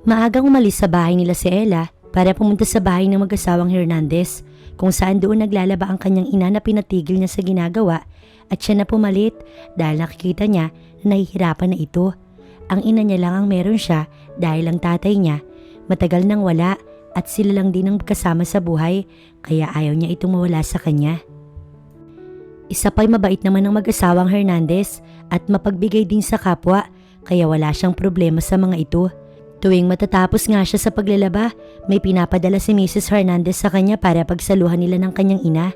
Maagang umalis sa bahay nila si Ella para pumunta sa bahay ng mag-asawang Hernandez kung saan doon naglalaba ang kanyang ina na pinatigil niya sa ginagawa at siya na pumalit dahil nakikita niya na nahihirapan na ito. Ang ina niya lang ang meron siya dahil ang tatay niya matagal nang wala at sila lang din ang kasama sa buhay kaya ayaw niya itong mawala sa kanya. Isa pa'y mabait naman ng mag-asawang Hernandez at mapagbigay din sa kapwa kaya wala siyang problema sa mga ito. Tuwing matatapos nga siya sa paglalaba, may pinapadala si Mrs. Hernandez sa kanya para pagsaluhan nila ng kanyang ina.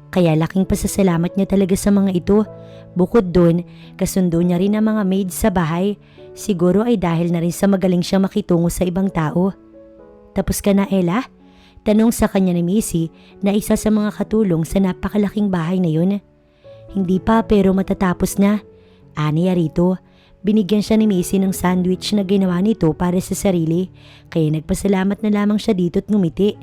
Kaya laking pasasalamat niya talaga sa mga ito. Bukod dun, kasundo niya rin ang mga maids sa bahay. Siguro ay dahil na rin sa magaling siya makitungo sa ibang tao. Tapos ka na, Ella? Tanong sa kanya ni Missy na isa sa mga katulong sa napakalaking bahay na yun. Hindi pa pero matatapos na. Aniya rito. Binigyan siya ni Missy ng sandwich na ginawa nito para sa sarili kaya nagpasalamat na lamang siya dito at ngumiti.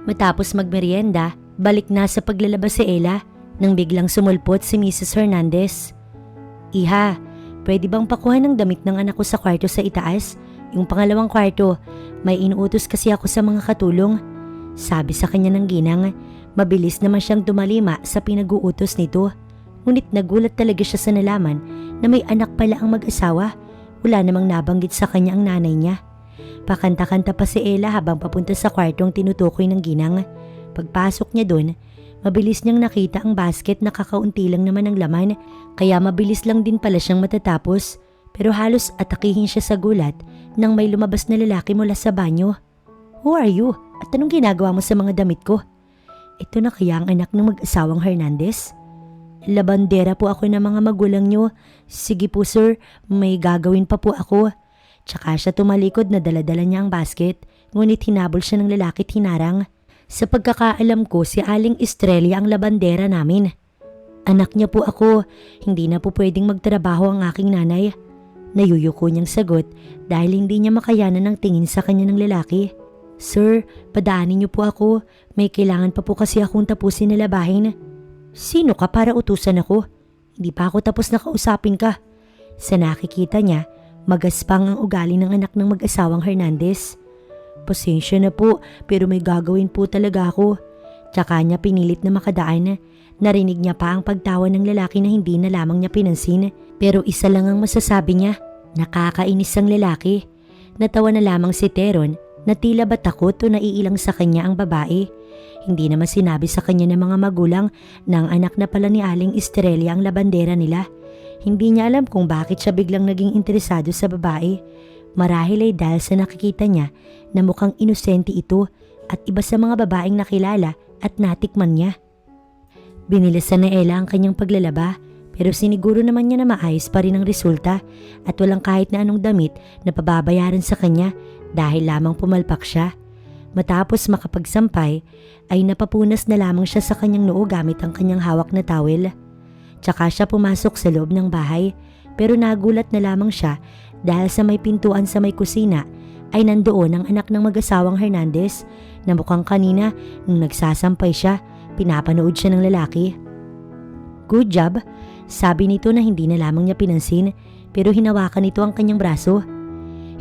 Matapos magmerienda, balik na sa paglalaba si Ella nang biglang sumulpot si Mrs. Hernandez. Iha, pwede bang pakuha ng damit ng anak ko sa kwarto sa itaas? Yung pangalawang kwarto, may inuutos kasi ako sa mga katulong. Sabi sa kanya ng ginang, mabilis naman siyang tumalima sa pinag-uutos nito. Ngunit nagulat talaga siya sa nalaman na may anak pala ang mag-asawa. Wala namang nabanggit sa kanya ang nanay niya. Pakanta-kanta pa si Ella habang papunta sa kwartong tinutukoy ng ginang. Pagpasok niya doon, mabilis niyang nakita ang basket na kakaunti lang naman ang laman kaya mabilis lang din pala siyang matatapos. Pero halos atakihin siya sa gulat nang may lumabas na lalaki mula sa banyo. Who are you? At anong ginagawa mo sa mga damit ko? Ito na kaya ang anak ng mag-asawang Hernandez? Labandera po ako ng mga magulang nyo. Sige po sir, may gagawin pa po ako. Tsaka siya tumalikod na daladala niya ang basket, ngunit hinabol siya ng lalaki at hinarang. Sa pagkakaalam ko, si Aling Estrella ang labandera namin. Anak niya po ako, hindi na po pwedeng magtrabaho ang aking nanay. Nayuyuko niyang sagot dahil hindi niya makayanan ng tingin sa kanya ng lalaki. Sir, padaanin niyo po ako, may kailangan pa po kasi akong tapusin na labahin. Sino ka para utusan ako? Hindi pa ako tapos na kausapin ka. Sa nakikita niya, magaspang ang ugali ng anak ng mag-asawang Hernandez. Pasensya na po pero may gagawin po talaga ako. Tsaka niya pinilit na makadaan. Narinig niya pa ang pagtawa ng lalaki na hindi na lamang niya pinansin. Pero isa lang ang masasabi niya, nakakainis ang lalaki. Natawa na lamang si Teron na tila ba takot o naiilang sa kanya ang babae. Hindi naman sinabi sa kanya ng mga magulang na ang anak na pala ni Aling Estrella ang labandera nila. Hindi niya alam kung bakit siya biglang naging interesado sa babae. Marahil ay dahil sa nakikita niya na mukhang inosente ito at iba sa mga babaeng nakilala at natikman niya. Binilasan na Ella ang kanyang paglalaba pero siniguro naman niya na maayos pa rin ang resulta at walang kahit na anong damit na pababayaran sa kanya dahil lamang pumalpak siya. Matapos makapagsampay ay napapunas na lamang siya sa kanyang noo gamit ang kanyang hawak na towel. Tsaka siya pumasok sa loob ng bahay pero nagulat na lamang siya dahil sa may pintuan sa may kusina ay nandoon ang anak ng mag-asawang Hernandez na mukhang kanina nung nagsasampay siya, pinapanood siya ng lalaki. Good job, sabi nito na hindi na lamang niya pinansin pero hinawakan nito ang kanyang braso.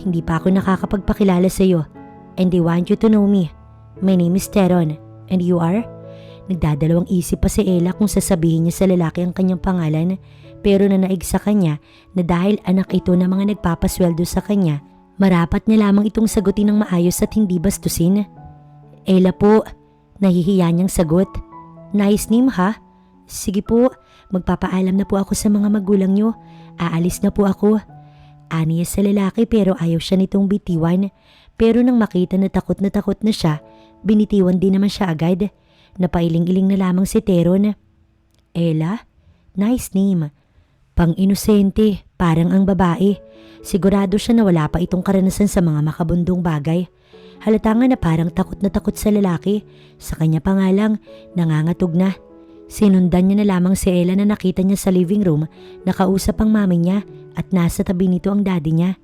Hindi pa ako nakakapagpakilala sa iyo. And I want you to know me. My name is Teron. And you are? Nagdadalawang isip pa si Ella kung sasabihin niya sa lalaki ang kanyang pangalan pero nanaig sa kanya na dahil anak ito na mga nagpapasweldo sa kanya, marapat niya lamang itong sagutin ng maayos at hindi bastusin. Ella po, nahihiya niyang sagot. Nice name ha? Sige po, magpapaalam na po ako sa mga magulang niyo. Aalis na po ako. Aniya sa lalaki pero ayaw siya nitong bitiwan. Pero nang makita na takot na siya, binitiwan din naman siya agad. Napailing-iling na lamang si Teron. Ella? Nice name. Pang-inosente, parang ang babae. Sigurado siya na wala pa itong karanasan sa mga makabundong bagay. Halata nga na parang takot na takot sa lalaki. Sa kanya pa nga lang, nangangatog na. Sinundan niya na lamang si Ella na nakita niya sa living room, nakausap ang mami niya at nasa tabi nito ang daddy niya.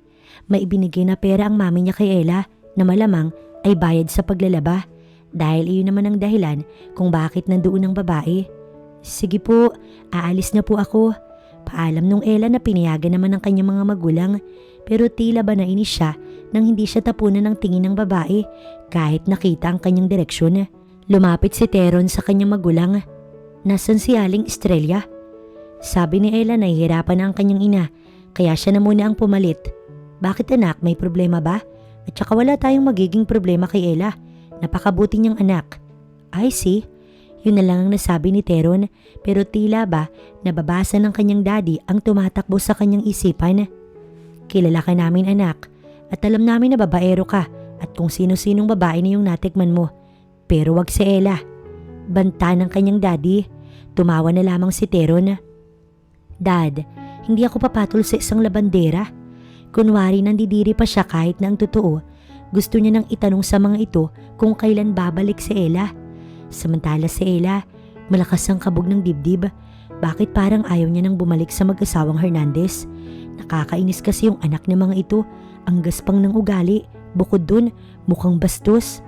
May ibinigay na pera ang mami niya kay Ella na malamang ay bayad sa paglalaba dahil iyon naman ang dahilan kung bakit nandoon ang babae. Sige po, aalis na po ako. Paalam nung Ella na pinayagan naman ng kanyang mga magulang pero tila ba nainis siya nang hindi siya tapunan ng tingin ng babae kahit nakita ang kanyang direksyon. Lumapit si Teron sa kanyang magulang. Nasaan si Aling Estrella? Sabi ni Ella na nahihirapan na ang kanyang ina kaya siya na muna ang pumalit. Bakit anak, may problema ba? At saka wala tayong magiging problema kay Ella. Napakabuti niyang anak. I see. Yun na lang ang nasabi ni Teron pero tila ba nababasa ng kanyang daddy ang tumatakbo sa kanyang isipan. Kilala ka namin anak at alam namin na babaero ka at kung sino-sinong babae na yung natikman mo. Pero wag si Ella. Banta ng kanyang daddy. Tumawa na lamang si Teron. Dad, hindi ako papatol sa isang labandera. Kunwari nandidiri pa siya kahit na ang totoo. Gusto niya nang itanong sa mga ito kung kailan babalik si Ella. Samantala si Ella, malakas ang kabog ng dibdib. Bakit parang ayaw niya nang bumalik sa mag-asawang Hernandez? Nakakainis kasi yung anak ng mga ito. Ang gaspang ng ugali. Bukod dun, mukhang bastos.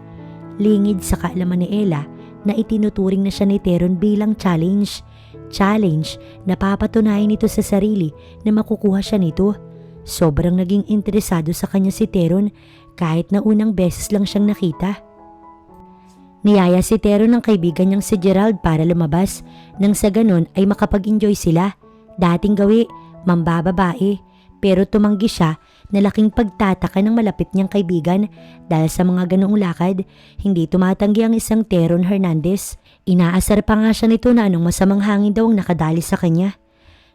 Lingid sa kaalaman ni Ella na itinuturing na siya ni Teron bilang challenge. Challenge na papatunayan nito sa sarili na makukuha siya nito. Sobrang naging interesado sa kanya si Teron kahit na unang beses lang siyang nakita. Niyaya si Teron ng kaibigan niyang si Gerald para lumabas nang sa ganon ay makapag-enjoy sila. Dating gawi, mambababae, pero tumanggi siya na laking pagtataka ng malapit niyang kaibigan dahil sa mga ganoong lakad, hindi tumatanggi ang isang Teron Hernandez. Inaasar pa nga siya nito na anong masamang hangin daw ang nakadali sa kanya.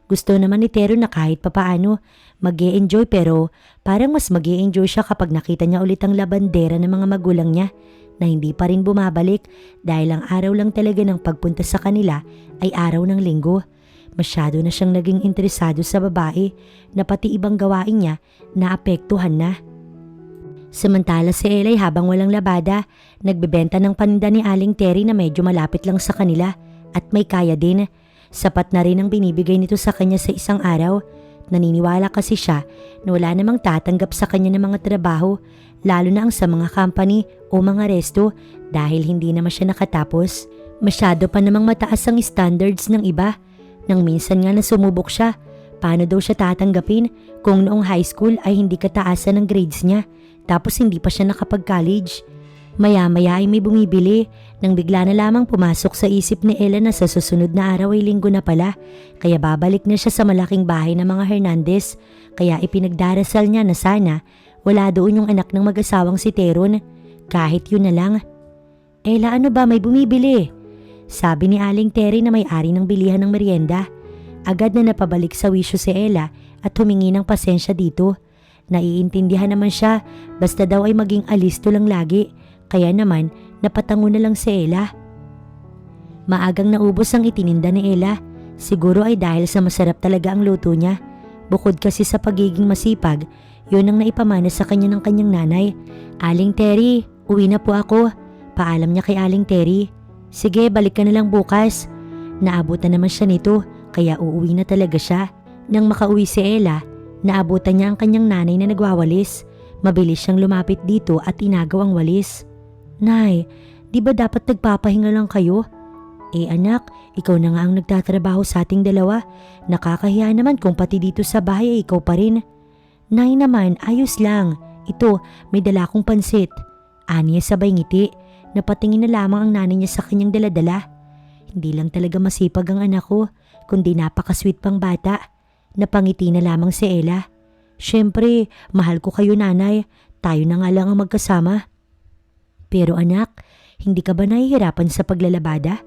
Gusto naman ni Teron na kahit papaano mag-e-enjoy pero parang mas mag-e-enjoy siya kapag nakita niya ulit ang labandera ng mga magulang niya na hindi pa rin bumabalik dahil ang araw lang talaga ng pagpunta sa kanila ay araw ng linggo. Masyado na siyang naging interesado sa babae na pati ibang gawain niya naapektuhan na. Samantala si Elay habang walang labada, nagbebenta ng paninda ni Aling Terry na medyo malapit lang sa kanila at may kaya din. Sapat na rin ang binibigay nito sa kanya sa isang araw. Naniniwala kasi siya na wala namang tatanggap sa kanya ng mga trabaho, lalo na ang sa mga company o mga resto dahil hindi naman siya nakatapos. Masyado pa namang mataas ang standards ng iba. Nang minsan nga na sumubok siya, paano daw siya tatanggapin kung noong high school ay hindi kataasan ng grades niya tapos hindi pa siya nakapag-college. Maya-maya ay may bumibili nang bigla na lamang pumasok sa isip ni Ella na sa susunod na araw ay linggo na pala kaya babalik na siya sa malaking bahay ng mga Hernandez kaya ipinagdarasal niya na sana wala doon yung anak ng mag-asawang si Teron. Kahit yun na lang. Ella, ano ba, may bumibili? Sabi ni Aling Terry na may-ari ng bilihan ng merienda. Agad na napabalik sa wisyo si Ella at humingi ng pasensya dito. Naiintindihan naman siya basta daw ay maging alisto lang lagi. Kaya naman napatango na lang si Ella. Maagang naubos ang itininda ni Ella. Siguro ay dahil sa masarap talaga ang luto niya. Bukod kasi sa pagiging masipag, yun ang naipamana sa kanya ng kanyang nanay. Aling Terry, uwi na po ako. Paalam niya kay Aling Terry. Sige, balik ka na lang bukas. Naabutan naman siya nito, kaya uuwi na talaga siya. Nang makauwi si Ella, naabutan niya ang kanyang nanay na nagwawalis. Mabilis siyang lumapit dito at inagaw ang walis. Nay, di ba dapat nagpapahinga lang kayo? Eh anak, ikaw na nga ang nagtatrabaho sa ating dalawa. Nakakahiya naman kung pati dito sa bahay ay ikaw pa rin. Nay naman, ayos lang. Ito, may dala kong pansit. Aniya sabay ngiti. Napatingin na lamang ang nanay niya sa kanyang daladala. Hindi lang talaga masipag ang anak ko, kundi napakasweet pang bata. Napangiti na lamang si Ella. Siyempre, mahal ko kayo nanay. Tayo na nga lang ang magkasama. Pero anak, hindi ka ba nahihirapan sa paglalabada?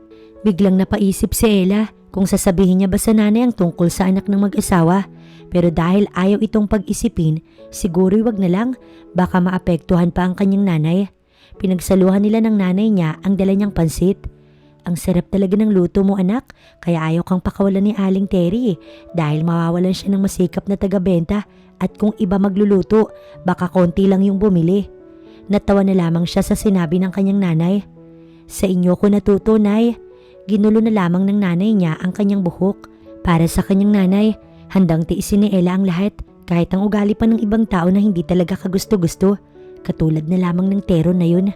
Biglang napaisip si Ella kung sasabihin niya ba sa nanay ang tungkol sa anak ng mag-asawa. Pero dahil ayaw itong pag-isipin, siguro'y wag na lang. Baka maapektuhan pa ang kanyang nanay. Pinagsaluhan nila ng nanay niya ang dala niyang pansit. Ang sarap talaga ng luto mo anak, kaya ayaw kang pakawalan ni Aling Terry dahil mawawalan siya ng masikap na taga-benta at kung iba magluluto, baka konti lang yung bumili. Natawa na lamang siya sa sinabi ng kanyang nanay. Sa inyo ko natuto, Nay. Ginulo na lamang ng nanay niya ang kanyang buhok. Para sa kanyang nanay, handang tiisin ni Ella ang lahat kahit ang ugali pa ng ibang tao na hindi talaga kagusto-gusto. Katulad na lamang ng Teron na yun.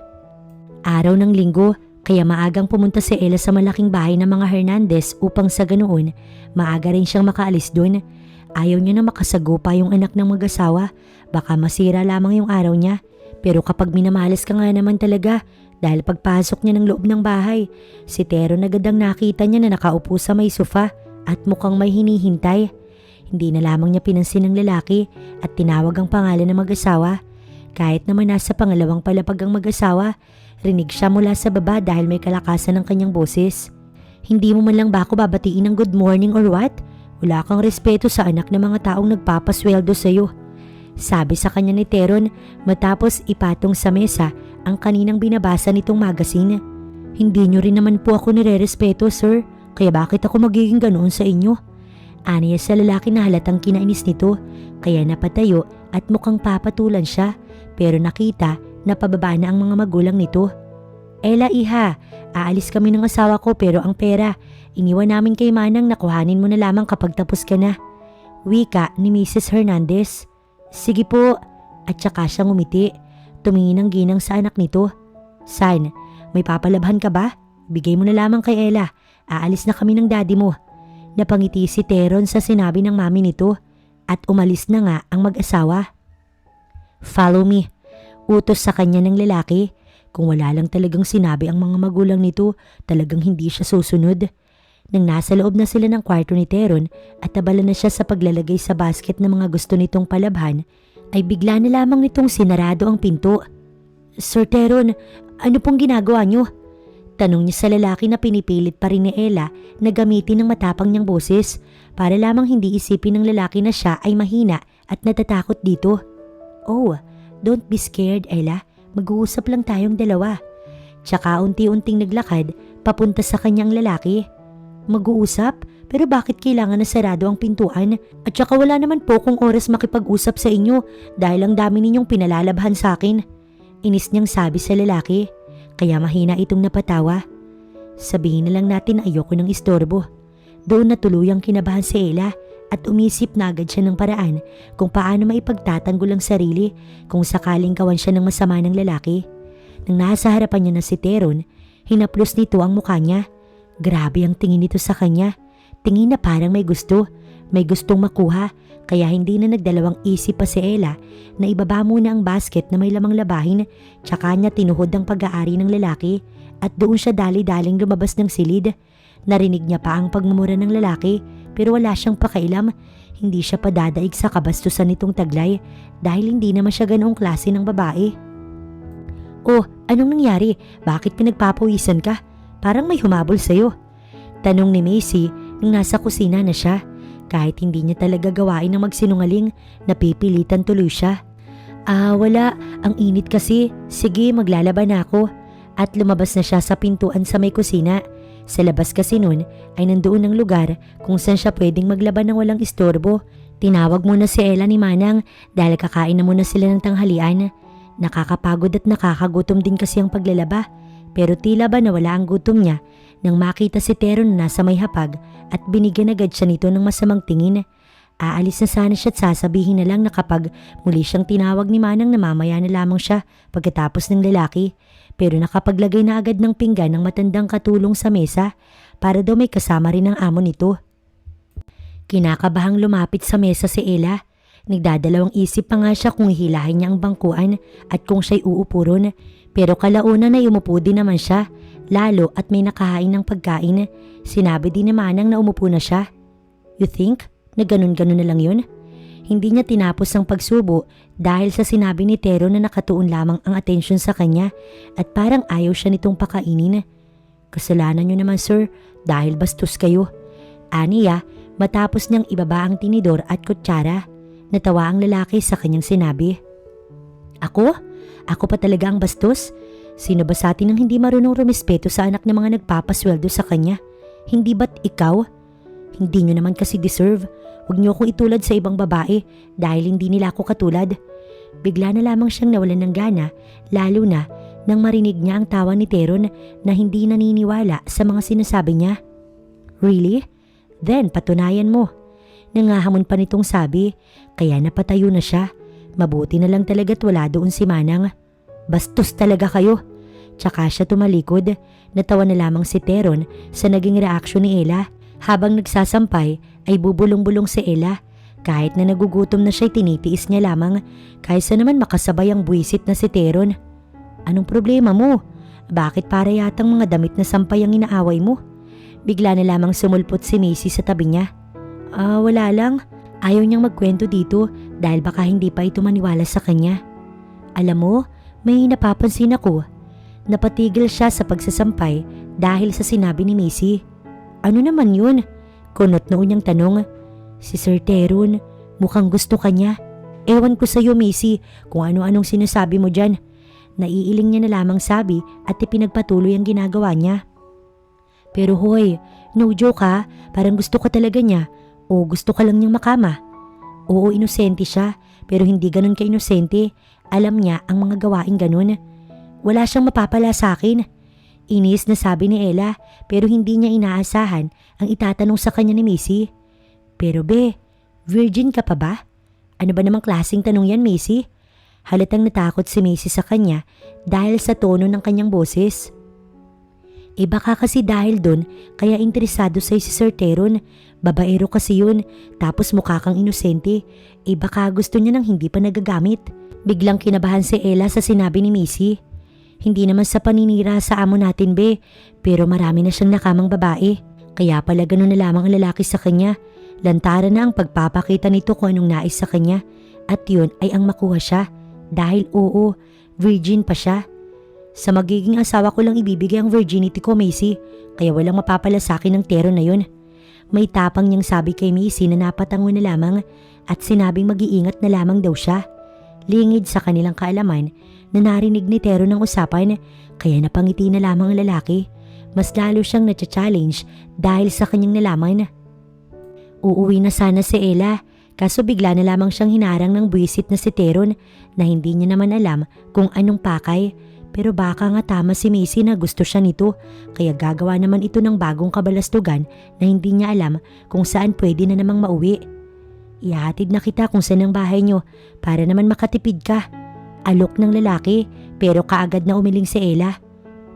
Araw ng linggo, kaya maagang pumunta si Ella sa malaking bahay ng mga Hernandez upang sa ganoon, maaga rin siyang makaalis doon. Ayaw niya na makasagupa yung anak ng mag-asawa. Baka masira lamang yung araw niya. Pero kapag minamalas ka nga naman talaga, dahil pagpasok niya ng loob ng bahay, si Teron agad ang nakita niya na nakaupo sa may sofa at mukhang may hinihintay. Hindi na lamang niya pinansin ng lalaki at tinawag ang pangalan ng mag-asawa. Kahit naman nasa pangalawang palapag ang mag-asawa, rinig siya mula sa baba dahil may kalakasan ng kanyang boses. Hindi mo man lang ba ako babatiin ng good morning or what? Wala kang respeto sa anak ng mga taong nagpapasweldo sa iyo. Sabi sa kanya ni Teron matapos ipatong sa mesa ang kaninang binabasa nitong magazine. Hindi niyo rin naman po ako nire-respeto, sir. Kaya bakit ako magiging ganoon sa inyo? Aniya sa lalaki na halatang kinainis nito, kaya napatayo at mukhang papatulan siya, pero nakita na pababa na ang mga magulang nito. Ella, iha, aalis kami ng asawa ko pero ang pera, iniwan namin kay Manang na kuhanin mo na lamang kapag tapos ka na. Wika ni Mrs. Hernandez. Sige po, at saka siyang umiti. Tumingin ng ginang sa anak nito. San, may papalabhan ka ba? Bigay mo na lamang kay Ella, aalis na kami ng daddy mo. Napangiti si Teron sa sinabi ng mami nito at umalis na nga ang mag-asawa. Follow me. Utos sa kanya ng lalaki. Kung wala lang talagang sinabi ang mga magulang nito, talagang hindi siya susunod. Nang nasa loob na sila ng kwarto ni Teron at abala na siya sa paglalagay sa basket ng mga gusto nitong palabhan, ay bigla na lamang nitong sinarado ang pinto. Sir Teron, ano pong ginagawa niyo? Tanong niya sa lalaki na pinipilit pa rin ni Ella na gamitin ng matapang niyang boses para lamang hindi isipin ng lalaki na siya ay mahina at natatakot dito. Oh, don't be scared, Ella. Mag-uusap lang tayong dalawa. Tsaka unti-unting naglakad papunta sa kanyang lalaki. Mag-uusap? Pero bakit kailangan na sarado ang pintuan? At tsaka wala naman po kung oras makipag-usap sa inyo dahil ang dami ninyong pinalalabhan sa akin. Inis niyang sabi sa lalaki, kaya mahina itong napatawa. Sabihin na lang natin na ayoko ng istorbo. Doon na tuluyang kinabahan si Ella at umisip na agad siya ng paraan kung paano maipagtatanggol ang sarili kung sakaling kawan siya ng masama ng lalaki. Nang nasa harapan niya na si Teron, hinaplos nito ang mukha niya. Grabe ang tingin nito sa kanya. Tingin na parang may gustong makuha, kaya hindi na nagdalawang isip pa si Ella na ibaba muna ang basket na may lamang labahin, tsaka niya tinuhod ang pag-aari ng lalaki at doon siya dali-daling lumabas ng silid. Narinig niya pa ang pagmumura ng lalaki pero wala siyang pakailam. Hindi siya padadaig sa kabastusan nitong taglay dahil hindi naman siya ganoong klase ng babae. Oh, anong nangyari? Bakit pinagpapawisan ka? Parang may humabol sa'yo. Tanong ni Macy nung nasa kusina na siya. Kahit hindi niya talaga gawain ng magsinungaling, napipilitan tuloy siya. Wala. Ang init kasi. Sige, maglalaban na ako. At lumabas na siya sa pintuan sa may kusina. Sa labas kasi nun ay nandoon ang lugar kung saan siya pwedeng maglaban ng walang istorbo. Tinawag muna si Ella ni Manang dahil kakain na muna sila ng tanghalian. Nakakapagod at nakakagutom din kasi ang paglalaba. Pero tila ba nawala ang gutom niya nang makita si Teron na nasa may hapag at binigyan agad siya nito ng masamang tingin. Aalis na sana siya at sasabihin na lang na kapag muli siyang tinawag ni Manang na mamaya na lamang siya pagkatapos ng lalaki. Pero nakapaglagay na agad ng pinggan ng matandang katulong sa mesa para daw may kasama rin ang amo nito. Kinakabahang lumapit sa mesa si Ella. Nagdadalawang isip pa nga siya kung hihilahin niya ang bangkuan at kung siya'y uupo ron. Pero kalaunan ay umupo din naman siya, lalo at may nakahain ng pagkain. Sinabi din ni Manang na umupo na siya. You think? Na ganun-ganun na lang yun? Hindi niya tinapos ang pagsubo dahil sa sinabi ni Tero na nakatuon lamang ang atensyon sa kanya at parang ayaw siya nitong pakainin. Kasalanan niyo naman sir dahil bastos kayo. Aniya matapos niyang ibaba ang tinidor at kutsara. Natawa ang lalaki sa kanyang sinabi. Ako? Ako pa talaga ang bastos? Sino ba sa atin ang hindi marunong rumispeto sa anak ng mga nagpapasweldo sa kanya? Hindi ba't ikaw? Hindi nyo naman kasi deserve. Huwag nyo akong itulad sa ibang babae dahil hindi nila ako katulad. Bigla na lamang siyang nawalan ng gana, lalo na nang marinig niya ang tawa ni Teron na hindi naniniwala sa mga sinasabi niya. Really? Then patunayan mo. Nangahamon pa nitong sabi, kaya napatayo na siya. Mabuti na lang talaga't wala doon si Manang. Bastos talaga kayo. Tsaka siya tumalikod. Natawa na lamang si Teron sa naging reaksyon ni Ella. Habang nagsasampay ay bubulong-bulong si Ella. Kahit na nagugutom na siya, tinitiis niya lamang kaysa naman makasabay ang buwisit na si Teron. Anong problema mo? Bakit para yatang mga damit na sampay ang inaaway mo? Bigla na lamang sumulpot si Macy sa tabi niya. Wala lang. Ayaw niyang magkwento dito dahil baka hindi pa ito maniwala sa kanya. Alam mo, may napapansin ako. Napatigil siya sa pagsasampay dahil sa sinabi ni Macy. Ano naman yun? Kunot noon niyang tanong. Si Sir Teron, mukhang gusto ka niya. Ewan ko sa'yo, Macy, kung ano-anong sinasabi mo dyan. Naiiling niya na lamang sabi at ipinagpatuloy ang ginagawa niya. Pero hoy, no joke ha, parang gusto ka talaga niya o gusto ka lang niyang makama. Oo, inosente siya, pero hindi ganun ka-inosente. Alam niya ang mga gawaing ganun. Wala siyang mapapala sa akin. Inis na sabi ni Ella, pero hindi niya inaasahan ang itatanong sa kanya ni Macy. Pero be, virgin ka pa ba? Ano ba namang klaseng tanong yan, Macy? Halatang natakot si Macy sa kanya dahil sa tono ng kanyang boses. Baka kasi dahil dun kaya interesado sa'yo si Sir Teron. Babaero kasi yun, tapos mukha kang inosente. Baka gusto niya nang hindi pa nagagamit. Biglang kinabahan si Ella sa sinabi ni Macy. Hindi naman sa paninira sa amo natin be, pero marami na siyang nakamang babae. Kaya pala ganun na lamang ang lalaki sa kanya. Lantaran na ang pagpapakita nito kung anong nais sa kanya. At yun ay ang makuha siya. Dahil oo, virgin pa siya. Sa magiging asawa ko lang ibibigay ang virginity ko, Macy. Kaya walang mapapala sa akin ng Teron na yun. May tapang niyang sabi kay Macy na napatango na lamang at sinabing mag-iingat na lamang daw siya. Lingid sa kanilang kaalaman na narinig ni Teron ang usapan kaya napangiti na lamang ang lalaki. Mas lalo siyang natcha-challenge dahil sa kanyang nalaman. Uuwi na sana si Ella, kaso bigla na lamang siyang hinarang ng buwisit na si Teron na hindi niya naman alam kung anong pakay. Pero baka nga tama si Macy na gusto siya nito, kaya gagawa naman ito ng bagong kabalastugan na hindi niya alam kung saan pwede na namang mauwi. Ihatid na kita kung saan ang bahay niyo para naman makatipid ka. Alok ng lalaki pero kaagad na umiling si Ella.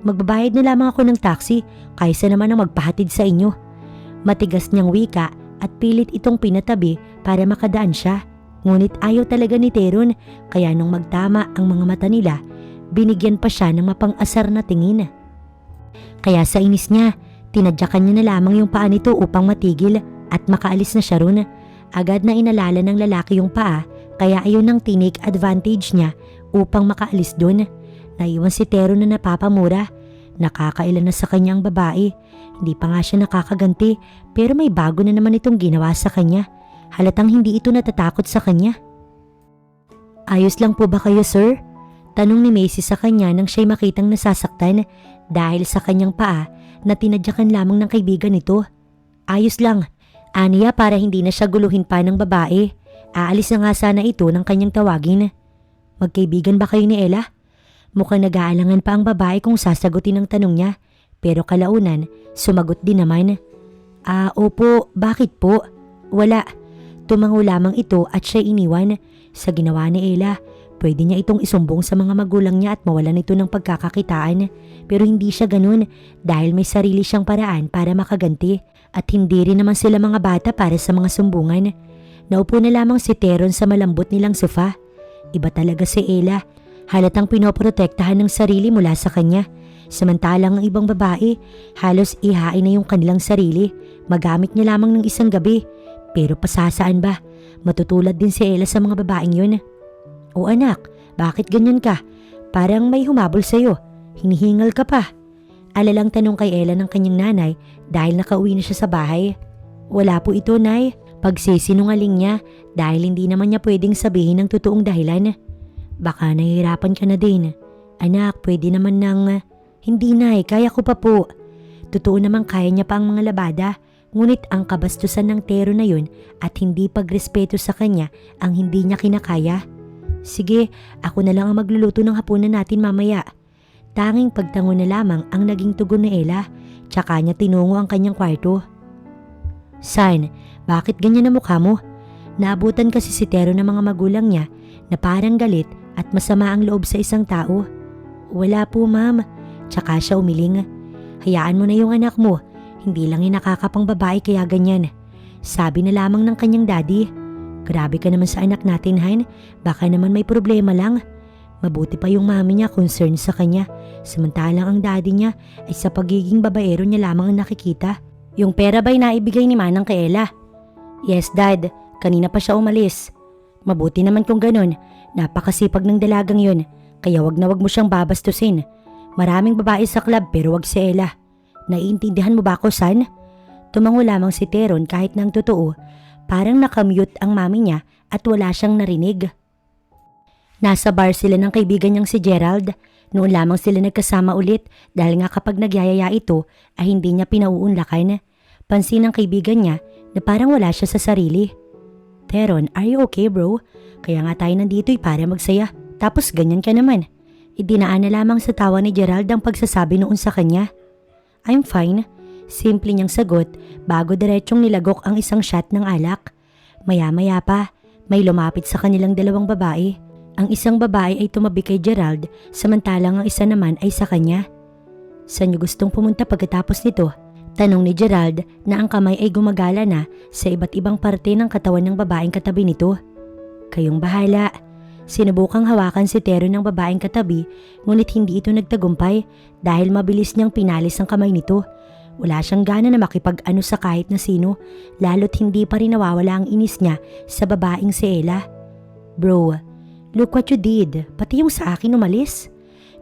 Magbabayad na lamang ako ng taxi kaysa naman ang magpahatid sa inyo. Matigas niyang wika at pilit itong pinatabi para makadaan siya. Ngunit ayaw talaga ni Teron kaya nung magtama ang mga mata nila, binigyan pa siya ng mapang-asar na tingin. Kaya sa inis niya, tinadyakan niya na lamang yung paa nito upang matigil at makaalis na siya ron. Agad na inalala ng lalaki yung paa kaya ayun ang tinake advantage niya upang makaalis dun. Naiwan si Teron na napapamura. Nakakailan na sa kanya ang babae. Hindi pa nga siya nakakaganti pero may bago na naman itong ginawa sa kanya. Halatang hindi ito natatakot sa kanya. Ayos lang po ba kayo, sir? Tanong ni Macy sa kanya nang siya'y makitang nasasaktan dahil sa kanyang paa na tinadyakan lamang ng kaibigan nito. Ayos lang. Aniya para hindi na siya guluhin pa ng babae. Aalis na nga sana ito ng kanyang tawagin. Magkaibigan ba kayo ni Ella? Mukhang nag-aalangan pa ang babae kung sasagutin ang tanong niya. Pero kalaunan, sumagot din naman. Opo, bakit po? Wala. Tumango lamang ito at siya iniwan. Sa ginawa ni Ella, pwede niya itong isumbong sa mga magulang niya at mawalan ito ng pagkakakitaan. Pero hindi siya ganun dahil may sarili siyang paraan para makaganti at hindi rin naman sila mga bata para sa mga sumbungan. Naupo na lamang si Teron sa malambot nilang sofa. Iba talaga si Ella. Halatang pinoprotektahan ng sarili mula sa kanya. Samantalang ang ibang babae, halos ihain na yung kanilang sarili. Magamit niya lamang ng isang gabi. Pero pasasaan ba? Matutulad din si Ella sa mga babaeng yun. O anak, bakit ganyan ka? Parang may humabol sa'yo. Hinihingal ka pa. Alalang tanong kay Ella ng kanyang nanay dahil nakauwi na siya sa bahay. Wala po ito, Nay. Pagsisinungaling niya dahil hindi naman niya pwedeng sabihin ng totoong dahilan. Baka nahihirapan ka na din. Anak, pwede naman ng... Hindi, Nay, kaya ko pa po. Totoo naman kaya niya pa ang mga labada. Ngunit ang kabastusan ng Teron na yun at hindi pagrespeto sa kanya ang hindi niya kinakaya. Sige, ako na lang ang magluluto ng hapunan natin mamaya. Tanging pagtango na lamang ang naging tugon ni Ella, tsaka niya tinungo ang kanyang kwarto. San, bakit ganyan ang mukha mo? Naabutan kasi si Teron ng mga magulang niya na parang galit at masama ang loob sa isang tao. Wala po, ma'am. Tsaka siya umiling. Hayaan mo na yung anak mo. Hindi lang yung nakakapang babae kaya ganyan. Sabi na lamang ng kanyang daddy. Grabe ka naman sa anak natin, Han. Baka naman may problema lang. Mabuti pa yung mami niya concerned sa kanya. Samantalang ang daddy niya ay sa pagiging babaero niya lamang ang nakikita. Yung pera ba'y naibigay ni Manang kay Ella? Yes, Dad. Kanina pa siya umalis. Mabuti naman kung ganun. Napakasipag ng dalagang yun. Kaya wag na wag mo siyang babastusin. Maraming babae sa club pero wag si Ella. Naiintindihan mo ba ako, San? Tumango lamang si Teron kahit nang totoo. Parang nakamute ang mami niya at wala siyang narinig. Nasa bar sila ng kaibigan niyang si Gerald. Noon lamang sila nagkasama ulit dahil nga kapag nagyayaya ito ay hindi niya pinauunlakan. Pansin ng kaibigan niya na parang wala siya sa sarili. Teron, are you okay bro? Kaya nga tayo nandito'y para magsaya. Tapos ganyan ka naman. Idinaan na lamang sa tawa ni Gerald ang pagsasabi noon sa kanya. I'm fine. Simple niyang sagot bago diretsyong nilagok ang isang shot ng alak. Maya-maya pa, may lumapit sa kanilang dalawang babae. Ang isang babae ay tumabi kay Gerald samantalang ang isa naman ay sa kanya. Saan niyo gustong pumunta pagkatapos nito? Tanong ni Gerald na ang kamay ay gumagala na sa iba't ibang parte ng katawan ng babaeng katabi nito. Kayong bahala. Sinubukang hawakan si Tero ng babaeng katabi ngunit hindi ito nagtagumpay dahil mabilis niyang pinalis ang kamay nito. Wala siyang gana na makipag-ano sa kahit na sino lalo't hindi pa rin nawawala ang inis niya sa babaeng si Ella. Bro, look what you did. Pati yung sa akin umalis.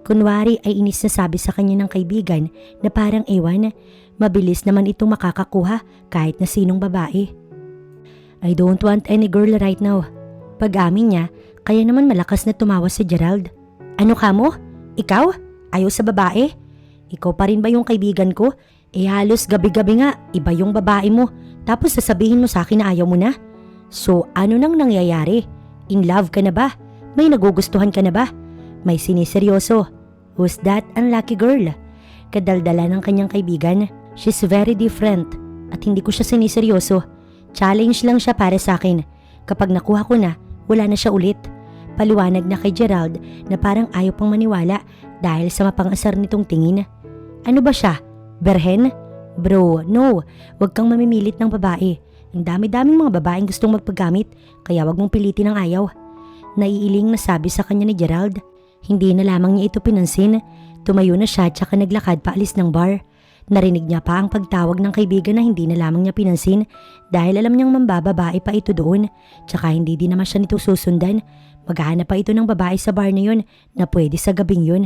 Kunwari ay inis na sabi sa kanya ng kaibigan na parang ewan, mabilis naman itong makakakuha kahit na sinong babae. I don't want any girl right now. Pag-amin niya, kaya naman malakas na tumawa si Gerald. Ano ka mo? Ikaw? Ayaw sa babae? Ikaw pa rin ba yung kaibigan ko? Halos gabi-gabi nga, iba yung babae mo. Tapos sasabihin mo sa akin na ayaw mo na? So ano nang nangyayari? In love ka na ba? May nagugustuhan ka na ba? May siniseryoso. Who's that unlucky girl? Kadaldala ng kanyang kaibigan. She's very different. At hindi ko siya siniseryoso. Challenge lang siya para sa akin. Kapag nakuha ko na, wala na siya ulit. Paliwanag na kay Gerald na parang ayaw pang maniwala dahil sa mapangasar nitong tingin. Ano ba siya? Berhen? Bro, no. Huwag kang mamimilit ng babae. Ang dami-daming mga babaeng gustong magpagamit kaya wag mong pilitin ang ayaw. Naiiling na sabi sa kanya ni Gerald. Hindi na lamang niya ito pinansin. Tumayo na siya tsaka naglakad paalis ng bar. Narinig niya pa ang pagtawag ng kaibigan na hindi na lamang niya pinansin dahil alam niyang mambababae pa ito doon. Tsaka hindi din naman siya nito susundan. Maghahanap pa ito ng babae sa bar na yun na pwede sa gabing yun.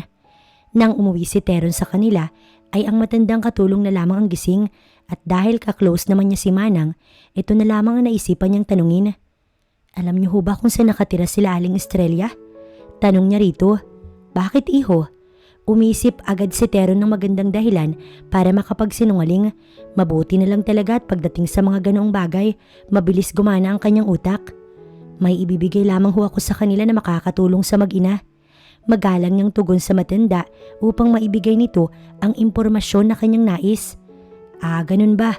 Nang umuwi si Teron sa kanila ay ang matandang katulong na lamang ang gising at dahil ka-close naman niya si Manang, ito na lamang ang naisipan niyang tanungin. Alam niyo ho ba kung saan nakatira sila Aling Estrella? Tanong niya rito. Bakit iho? Umisip agad si Teron ng magandang dahilan para makapagsinungaling. Mabuti na lang talaga at pagdating sa mga ganoong bagay, mabilis gumana ang kanyang utak. May ibibigay lamang ho ako sa kanila na makakatulong sa mag-ina. Magalang niyang tugon sa matanda upang maibigay nito ang impormasyon na kanyang nais. Ganun ba?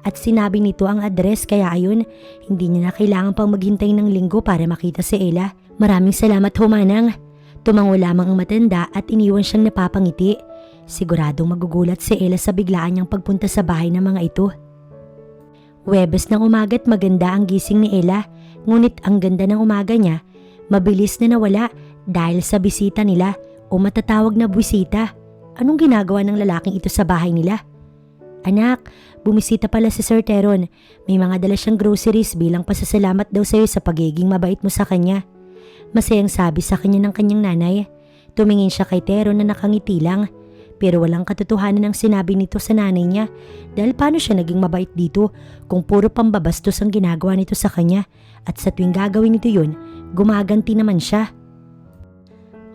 At sinabi nito ang address kaya ayun, hindi niya na kailangan pang maghintay ng linggo para makita si Ella. Maraming salamat ho, Manang. Tumango lamang ang matanda at iniwan siyang napapangiti. Siguradong magugulat si Ella sa biglaan niyang pagpunta sa bahay ng mga ito. Huwebes ng umaga't maganda ang gising ni Ella, ngunit ang ganda ng umaga niya, mabilis na nawala dahil sa bisita nila o matatawag na buwisita. Anong ginagawa ng lalaking ito sa bahay nila? Anak, bumisita pala si Sir Teron. May mga dala siyang groceries bilang pasasalamat daw sa iyo sa pagiging mabait mo sa kanya. Masayang sabi sa kanya ng kanyang nanay. Tumingin siya kay Teron na nakangiti lang. Pero walang katotohanan ang sinabi nito sa nanay niya dahil paano siya naging mabait dito kung puro pambabastos ang ginagawa nito sa kanya at sa tuwing gagawin nito yun, gumaganti naman siya.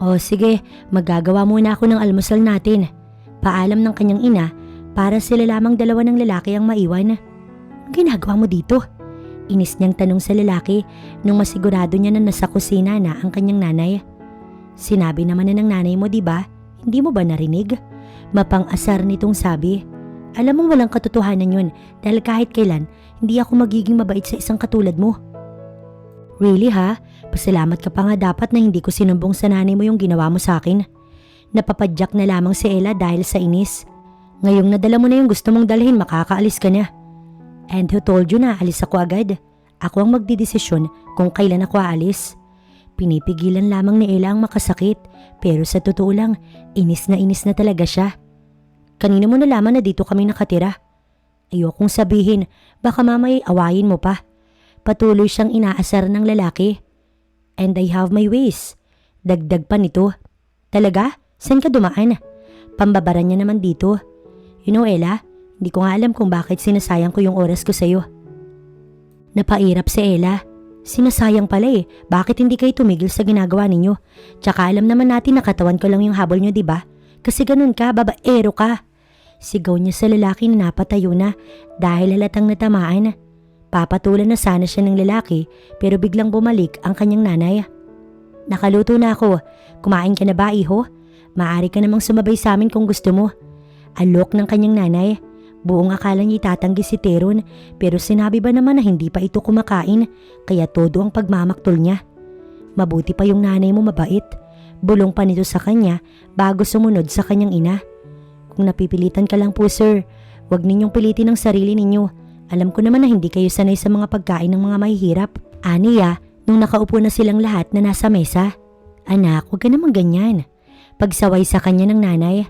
O sige, maggagawa muna ako ng almusal natin. Paalam ng kanyang ina para sila lamang dalawa ng lalaki ang maiwan. Ang ginagawa mo dito? Inis niyang tanong sa lalaki nung masigurado niya na nasa kusina na ang kanyang nanay. Sinabi naman na ng nanay mo, diba? Hindi mo ba narinig? Mapang-asar nitong sabi. Alam mong walang katotohanan yun dahil kahit kailan hindi ako magiging mabait sa isang katulad mo. Really ha? Pasalamat ka pa nga dapat na hindi ko sinumbong sa nanay mo yung ginawa mo sa akin. Napapadyak na lamang si Ella dahil sa inis. Ngayong nadala mo na yung gusto mong dalhin, makakaalis ka na. And who told you na alis ako agad? Ako ang magdidesisyon kung kailan ako aalis. Pinipigilan lamang ni Ella ang makasakit, pero sa totoo lang, inis na talaga siya. Kanina mo nalaman na dito kami nakatira? Ayokong sabihin, baka mamaya awayin mo pa. Patuloy siyang inaasar ng lalaki. And I have my ways. Dagdag pa nito. Talaga? Saan ka dumaan? Pambabara niya naman dito. You know, Ella, hindi ko nga alam kung bakit sinasayang ko yung oras ko sa'yo. Napairap si Ella. Sinasayang pala eh. Bakit hindi kayo tumigil sa ginagawa ninyo? Tsaka alam naman natin na katawan ko lang yung habol nyo, diba? Kasi ganun ka, babaero ka. Sigaw niya sa lalaki na napatayo na dahil halatang natamaan. Papatulan na sana siya ng lalaki pero biglang bumalik ang kanyang nanay. Nakaluto na ako. Kumain ka na ba, iho? Maaari ka namang sumabay sa amin kung gusto mo. Alok ng kanyang nanay. Buong akala niya itatanggi si Teron pero sinabi ba naman na hindi pa ito kumakain kaya todo ang pagmamaktol niya. Mabuti pa yung nanay mo mabait. Bulong pa nito sa kanya bago sumunod sa kanyang ina. Kung napipilitan ka lang po sir, huwag ninyong pilitin ang sarili ninyo. Alam ko naman na hindi kayo sanay sa mga pagkain ng mga mahihirap. Aniya, nung nakaupo na silang lahat na nasa mesa. Anak, huwag ka naman ganyan. Pagsaway sa kanya ng nanay.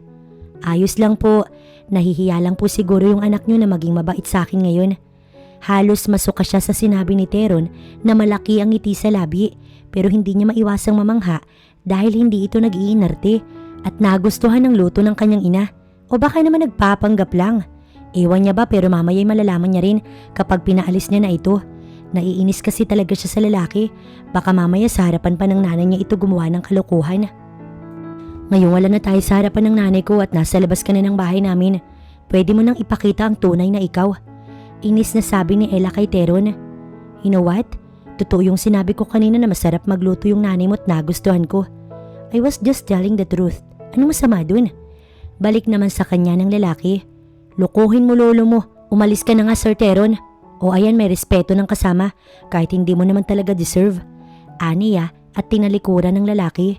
Ayos lang po, nahihiya lang po siguro yung anak nyo na maging mabait sa akin ngayon. Halos masuka siya sa sinabi ni Teron na malaki ang ngiti sa labi pero hindi niya maiwasang mamangha dahil hindi ito nag-iinarte at nagustuhan ng luto ng kanyang ina. O baka naman nagpapanggap lang. Ewan niya ba pero mamaya'y malalaman niya rin kapag pinaalis niya na ito. Naiinis kasi talaga siya sa lalaki. Baka mamaya sa harapan pa ng nanay niya ito gumawa ng kalokohan. Ngayong wala na tayo sa harapan ng nanay ko at nasa labas ka na ng bahay namin. Pwede mo nang ipakita ang tunay na ikaw. Inis na sabi ni Ella kay Teron. You know what? Totoo yung sinabi ko kanina na masarap magluto yung nanay mo at nagustuhan ko. I was just telling the truth. Anong masama dun? Balik naman sa kanya ng lalaki. Lukuhin mo lolo mo. Umalis ka na nga Sir Teron. O ayan may respeto ng kasama kahit hindi mo naman talaga deserve. Aniya at tinalikuran ng lalaki.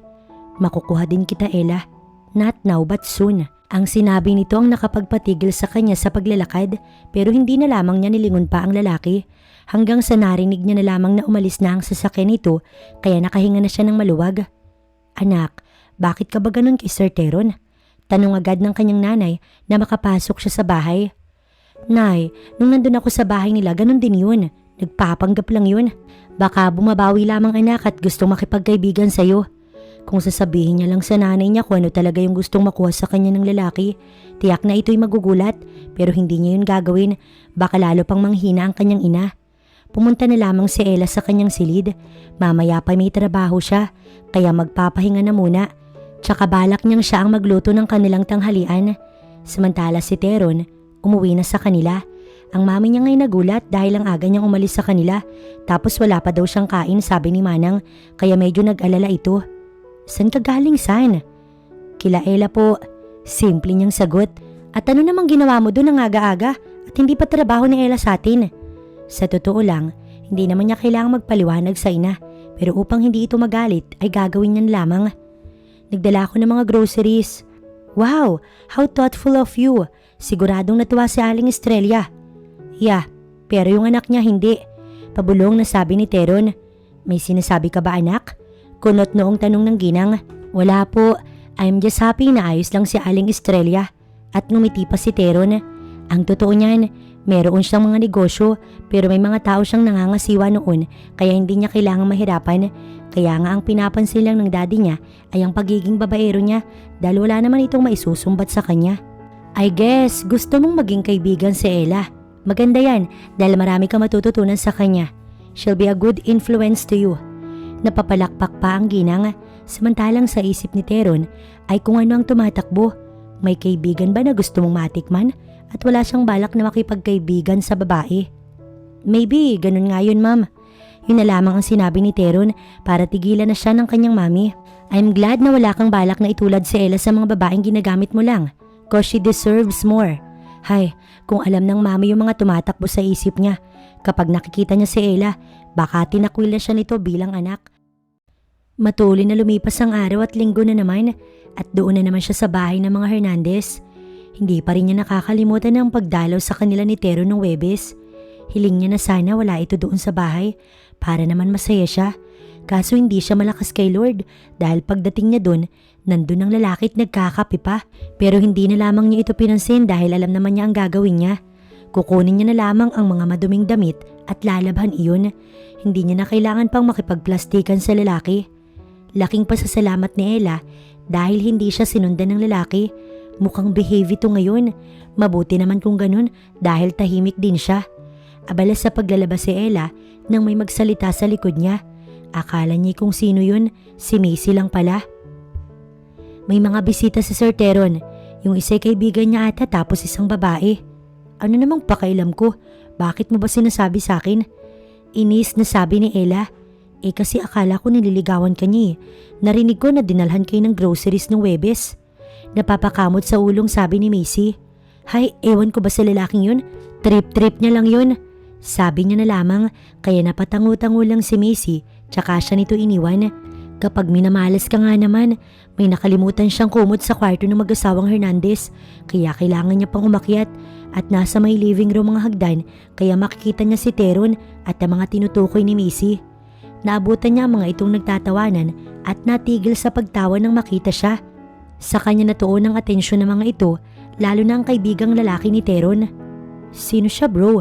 Makukuha din kita Ella. Not now but soon. Ang sinabi nito ang nakapagpatigil sa kanya sa paglalakad pero hindi na lamang niya nilingon pa ang lalaki. Hanggang sa narinig niya na lamang na umalis na ang sasakyan nito kaya nakahinga na siya ng maluwag. Anak, bakit ka ba ganun kay Sir Teron? Tanong agad ng kanyang nanay na makapasok siya sa bahay. Nay, nung nandun ako sa bahay nila ganun din yun. Nagpapanggap lang yun. Baka bumabawi lamang anak at gustong makipagkaibigan sa'yo. Kung sasabihin niya lang sa nanay niya kung ano talaga yung gustong makuha sa kanya ng lalaki, tiyak na ito'y magugulat pero hindi niya yun gagawin. Baka lalo pang manghina ang kanyang ina. Pumunta na lamang si Ella sa kanyang silid. Mamaya pa may trabaho siya kaya magpapahinga na muna. Tsaka balak niyang siya ang magluto ng kanilang tanghalian. Samantala si Teron, umuwi na sa kanila. Ang mami niya ngay nagulat dahil ang aga niyang umalis sa kanila. Tapos wala pa daw siyang kain sabi ni Manang kaya medyo nag-alala ito. San ka galing san? Kila Ella po. Simple niyang sagot. At ano namang ginawa mo doon ang aga-aga at hindi pa trabaho ni Ella sa atin? Sa totoo lang, hindi naman niya kailangang magpaliwanag sa ina. Pero upang hindi ito magalit ay gagawin niyan lamang. Nagdala ako ng mga groceries. Wow, how thoughtful of you. Siguradong natuwa si Aling Estrella. Yeah, pero yung anak niya hindi. Pabulong na sabi ni Teron. May sinasabi ka ba anak? Kunot noong tanong ng ginang. Wala po, I'm just happy na ayos lang si Aling Estrella. At ngumiti pa si Teron. Ang totoo niyan, meron siyang mga negosyo pero may mga tao siyang nangangasiwa noon kaya hindi niya kailangang mahirapan. Kaya nga ang pinapansin lang ng daddy niya ay ang pagiging babaero niya dahil wala naman itong maisusumbat sa kanya. I guess gusto mong maging kaibigan si Ella. Maganda yan dahil marami ka matututunan sa kanya. She'll be a good influence to you. Napapalakpak pa ang ginang samantalang sa isip ni Teron ay kung ano ang tumatakbo. May kaibigan ba na gusto mong matikman at wala siyang balak na makipagkaibigan sa babae? Maybe, ganun nga yun ma'am. Yun na lamang ang sinabi ni Teron para tigilan na siya ng kanyang mami. I'm glad na wala kang balak na itulad si Ella sa mga babaeng ginagamit mo lang. Cause she deserves more. Hay, kung alam ng mami yung mga tumatakbo sa isip niya. Kapag nakikita niya si Ella, baka tinakwil na siya nito bilang anak. Matuloy na lumipas ang araw at linggo na naman at doon na naman siya sa bahay ng mga Hernandez. Hindi pa rin niya nakakalimutan ang pagdalaw sa kanila ni Teron ng Huwebes. Hiling niya na sana wala ito doon sa bahay para naman masaya siya. Kaso hindi siya malakas kay Lord dahil pagdating niya doon, nandun ang lalaki at nagkakape pa. Pero hindi na lamang niya ito pinansin dahil alam naman niya ang gagawin niya. Kukunin niya na lamang ang mga maduming damit at lalabhan iyon. Hindi niya na kailangan pang makipagplastikan sa lalaki. Laking pasasalamat ni Ella dahil hindi siya sinundan ng lalaki. Mukhang behave ito ngayon. Mabuti naman kung ganun dahil tahimik din siya. Abala sa paglalabas si Ella nang may magsalita sa likod niya. Akala niya kung sino yun, si Macy lang pala. May mga bisita si Sir Teron. Yung isa'y kaibigan niya ata tapos isang babae. Ano namang pakailam ko? Bakit mo ba sinasabi sa akin? Inis na sabi ni Ella. Kasi akala ko nililigawan ka niya. Narinig ko na dinalhan kayo ng groceries ng Webes. Napapakamot sa ulong sabi ni Macy. Hay, ewan ko ba sa lalaking yun? Trip-trip niya lang yun. Sabi niya na lamang kaya napatango-tango lang si Macy tsaka siya nito iniwan. Kapag minamalas ka nga naman, may nakalimutan siyang kumot sa kwarto ng mag-asawang Hernandez kaya kailangan niya pang umakyat at nasa may living room mga hagdan kaya makikita niya si Teron at ang mga tinutukoy ni Macy. Naabutan niya ang mga itong nagtatawanan at natigil sa pagtawa nang makita siya. Sa kanya natuon ang atensyon ng mga ito lalo na ang kaibigang lalaki ni Teron. Sino siya bro?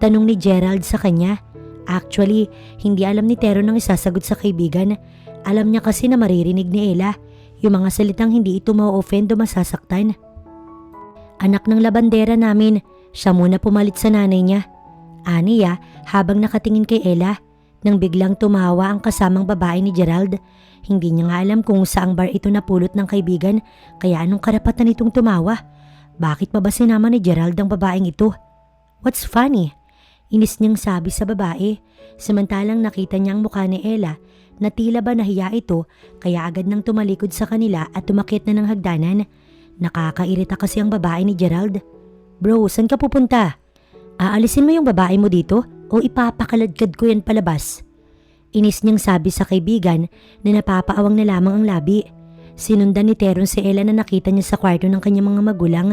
Tanong ni Gerald sa kanya. Actually, hindi alam ni Teron ang isasagot sa kaibigan. Alam niya kasi na maririnig ni Ella yung mga salitang hindi ito ma-offend o masasaktan. Anak ng labandera namin, siya muna pumalit sa nanay niya. Aniya habang nakatingin kay Ella nang biglang tumawa ang kasamang babae ni Gerald. Hindi niya nga alam kung saang bar ito napulot ng kaibigan kaya anong karapatan itong tumawa. Bakit pa ba sinama ni Gerald ang babaeng ito? What's funny? Inis niyang sabi sa babae samantalang nakita niya ang mukha ni Ella na tila ba nahiya ito kaya agad nang tumalikod sa kanila at tumakyat na ng hagdanan. Nakakairita kasi ang babae ni Gerald. Bro, saan ka pupunta? Aalisin mo yung babae mo dito o ipapakaladkad ko yan palabas? Inis niyang sabi sa kaibigan na napapaawang na lamang ang labi. Sinundan ni Teron si Ella na nakita niya sa kwarto ng kanyang mga magulang.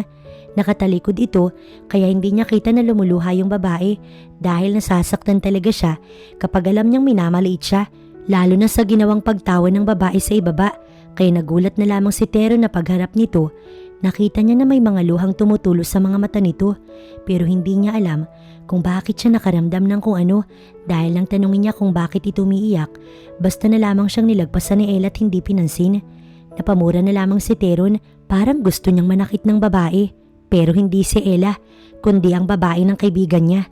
Nakatalikod ito kaya hindi niya kita na lumuluha yung babae dahil nasasaktan talaga siya kapag alam niyang minamaliit siya. Lalo na sa ginawang pagtawa ng babae sa ibaba kaya nagulat na lamang si Teron na pagharap nito. Nakita niya na may mga luhang tumutulo sa mga mata nito pero hindi niya alam kung bakit siya nakaramdam ng kung ano dahil lang tanungin niya kung bakit ito umiiyak. Basta na lamang siyang nilagpasan ni Ella at hindi pinansin. Napamura na lamang si Teron parang gusto niyang manakit ng babae pero hindi si Ella kundi ang babae ng kaibigan niya.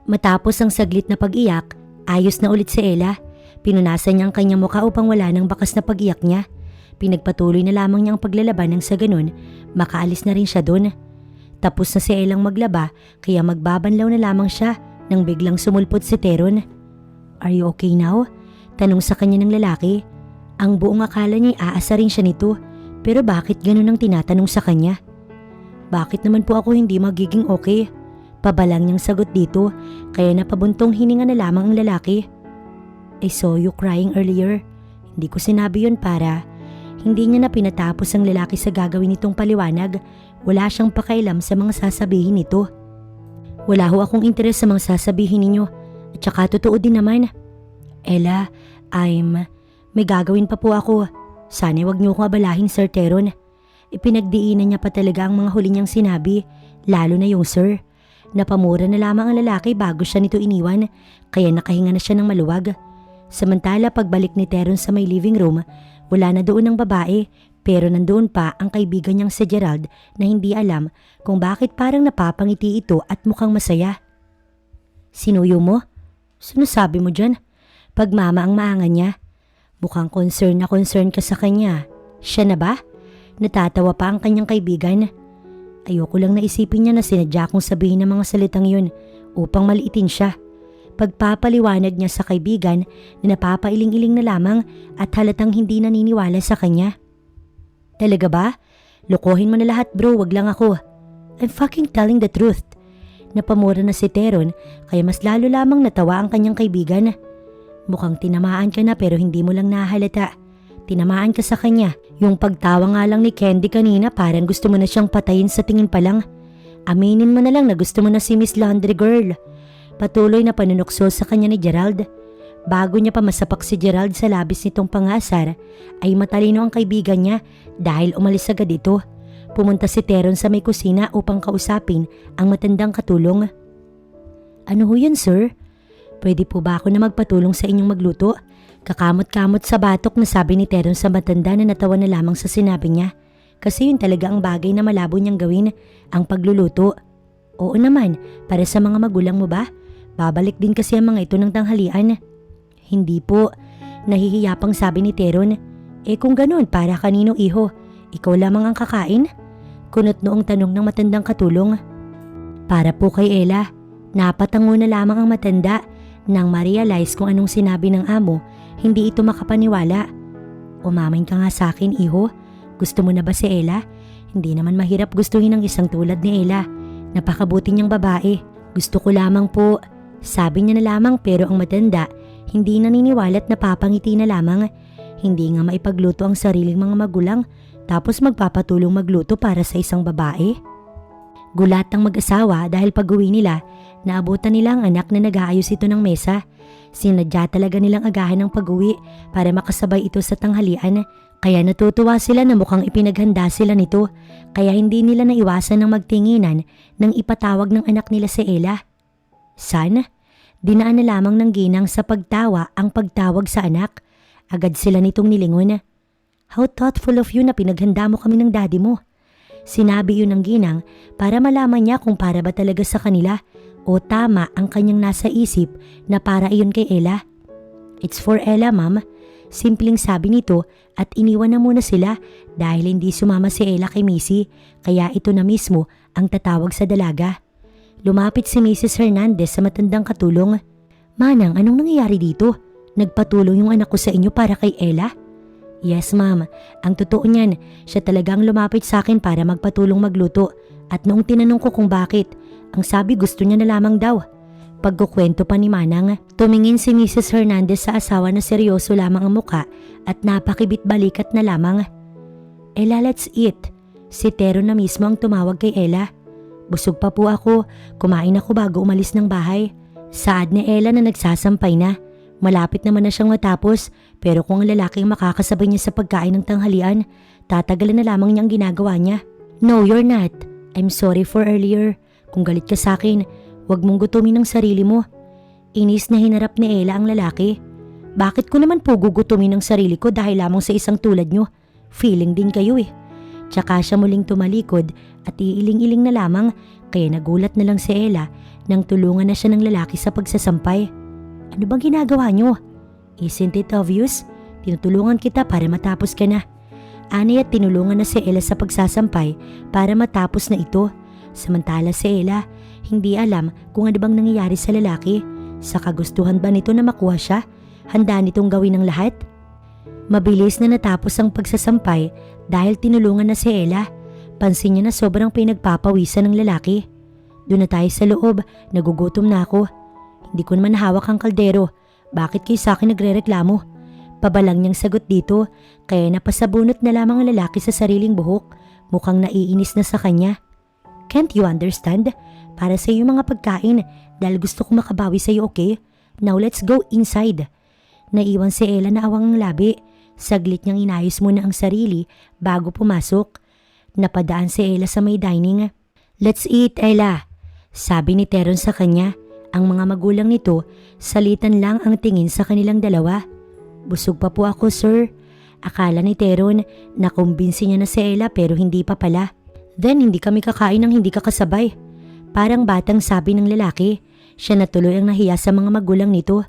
Matapos ang saglit na pag-iyak, ayos na ulit si Ella. Pinunasan niya ang kanyang mukha upang wala ng bakas na pag-iyak niya. Pinagpatuloy na lamang niya ang paglalaban nang sa ganun, makaalis na rin siya doon. Tapos na si Ellang maglaba kaya magbabanlaw na lamang siya nang biglang sumulpot si Teron. Are you okay now? Tanong sa kanya ng lalaki. Ang buong akala niya aasarin siya nito pero bakit ganun ang tinatanong sa kanya? Bakit naman po ako hindi magiging okay? Pabalang niyang sagot dito kaya napabuntong hininga na lamang ang lalaki. I saw you crying earlier. Hindi ko sinabi yun para... Hindi niya na pinatapos ang lalaki sa gagawin nitong paliwanag. Wala siyang pakailam sa mga sasabihin nito. Wala ho akong interes sa mga sasabihin ninyo. At saka totoo din naman. Ella, may gagawin pa po ako. Sana wag niyo akong abalahin, Sir Teron. Ipinagdiinan niya pa talaga ang mga huli niyang sinabi, lalo na yung sir. Napamura na lamang ang lalaki bago siya nito iniwan, kaya nakahinga na siya ng maluwag. Samantala pagbalik ni Teron sa may living room, wala na doon ang babae pero nandoon pa ang kaibigan niyang si Gerald na hindi alam kung bakit parang napapangiti ito at mukhang masaya. Sinuyo mo? Sinasabi mo dyan? Pagmama ang maangan niya. Mukhang concern ka sa kanya. Siya na ba? Natatawa pa ang kanyang kaibigan. Ayoko lang naisipin niya na sinadya kong sabihin ng mga salitang yun upang maliitin siya. Pagpapaliwanag niya sa kaibigan na napapailing-iling na lamang at halatang hindi naniniwala sa kanya. Talaga ba? Lokohin mo na lahat bro, wag lang ako. I'm fucking telling the truth. Napamura na si Teron kaya mas lalo lamang natawa ang kanyang kaibigan. Mukhang tinamaan ka na pero hindi mo lang nahalata. Tinamaan ka sa kanya. Yung pagtawa nga lang ni Candy kanina parang gusto mo na siyang patayin sa tingin pa lang. Aminin mo na lang na gusto mo na si Miss Laundry Girl. patuloy na panunukso sa kanya ni Gerald. Bago niya pa masapak si Gerald sa labis nitong pangasar, ay matalino ang kaibigan niya dahil umalis agad ito. Pumunta si Teron sa may kusina upang kausapin ang matandang katulong. Ano ho yun, sir? Pwede po ba ako na magpatulong sa inyong magluto? Kakamot-kamot sa batok na sabi ni Teron sa matanda na natawa na lamang sa sinabi niya. Kasi yun talaga ang bagay na malabo niyang gawin, ang pagluluto. Oo naman, para sa mga magulang mo ba? Babalik din kasi ang mga ito ng tanghalian. Hindi po, nahihiya pang sabi ni Teron. Kung ganun, para kanino iho? Ikaw lamang ang kakain? Kunot noong tanong ng matandang katulong. Para po kay Ella. Napatango na lamang ang matanda nang ma-realize kung anong sinabi ng amo, hindi ito makapaniwala. Umamin ka nga sa akin, iho. Gusto mo na ba si Ella? Hindi naman mahirap gustuhin ng isang tulad ni Ella. Napakabuti niyang babae. Gusto ko lamang po. Sabi niya na lamang pero ang matanda, hindi naniniwala at napapangiti na lamang. Hindi nga maipagluto ang sariling mga magulang tapos magpapatulong magluto para sa isang babae. Gulat ang mag-asawa dahil pag-uwi nila, naabutan nila ang anak na nag-aayos ito ng mesa. Sinadya talaga nilang agahan ng pag-uwi para makasabay ito sa tanghalian. Kaya natutuwa sila na mukhang ipinaghanda sila nito. Kaya hindi nila naiwasan ng magtinginan nang ipatawag ng anak nila si Ella. San? Dinaan na lamang ng ginang sa pagtawa ang pagtawag sa anak. Agad sila nitong nilingon. How thoughtful of you na pinaghanda mo kami ng daddy mo. Sinabi yun ng ginang para malaman niya kung para ba talaga sa kanila o tama ang kanyang nasa isip na para iyon kay Ella. It's for Ella, ma'am. Simpleng sabi nito at iniwan na muna sila dahil hindi sumama si Ella kay Missy kaya ito na mismo ang tatawag sa dalaga. Lumapit si Mrs. Hernandez sa matandang katulong. Manang, anong nangyayari dito? Nagpatulong yung anak ko sa inyo para kay Ella? Yes, ma'am. Ang totoo niyan, siya talagang lumapit sa akin para magpatulong magluto. At noong tinanong ko kung bakit, ang sabi gusto niya na lamang daw. Pagkukwento pa ni Manang, tumingin si Mrs. Hernandez sa asawa na seryoso lamang ang muka at napakibit balikat na lamang. Ella, let's eat. Si Tero na mismo ang tumawag kay Ella. Busog pa po ako, kumain ako bago umalis ng bahay. Saad ni Ella na nagsasampay na. Malapit naman na siyang matapos pero kung ang lalaking makakasabay niya sa pagkain ng tanghalian, tatagalan na lamang niya ang ginagawa niya. No, you're not. I'm sorry for earlier. Kung galit ka sa akin, huwag mong gutumin ang sarili mo. Inis na hinarap ni Ella ang lalaki. Bakit ko naman po gugutumin ang sarili ko dahil lamang sa isang tulad nyo? Feeling din kayo eh. Tsaka siya muling tumalikod at iiling-iling na lamang kaya nagulat na lang si Ella nang tulungan na siya ng lalaki sa pagsasampay. Ano bang ginagawa nyo? Isn't it obvious? Tinutulungan kita para matapos ka na. Ani at tinulungan na si Ella sa pagsasampay para matapos na ito. Samantala si Ella, hindi alam kung ano bang nangyayari sa lalaki. Sa kagustuhan ba nito na makuha siya? Handa nitong gawin ang lahat? Mabilis na natapos ang pagsasampay dahil tinulungan na si Ella. Pansin niya na sobrang pinagpapawisan ng lalaki. Doon na tayo sa loob, nagugutom na ako. Hindi ko naman hawak ang kaldero. Bakit kayo sa akin nagre-reklamo? Pabalang niyang sagot dito, kaya napasabunot na lamang ang lalaki sa sariling buhok. Mukhang naiinis na sa kanya. Can't you understand? Para sa iyo mga pagkain dahil gusto ko makabawi sa iyo, okay? Now let's go inside. Naiwan si Ella na awang ng labi. Saglit niyang inayos muna ang sarili bago pumasok. Napadaan si Ella sa may dining. Let's eat, Ella. Sabi ni Teron sa kanya. Ang mga magulang nito, salitan lang ang tingin sa kanilang dalawa. Busog pa po ako, sir. Akala ni Teron, nakumbinsi niya na si Ella pero hindi pa pala. Then hindi kami kakain ng hindi kakasabay. Parang batang sabi ng lalaki. Siya na tuloy ang nahiya sa mga magulang nito.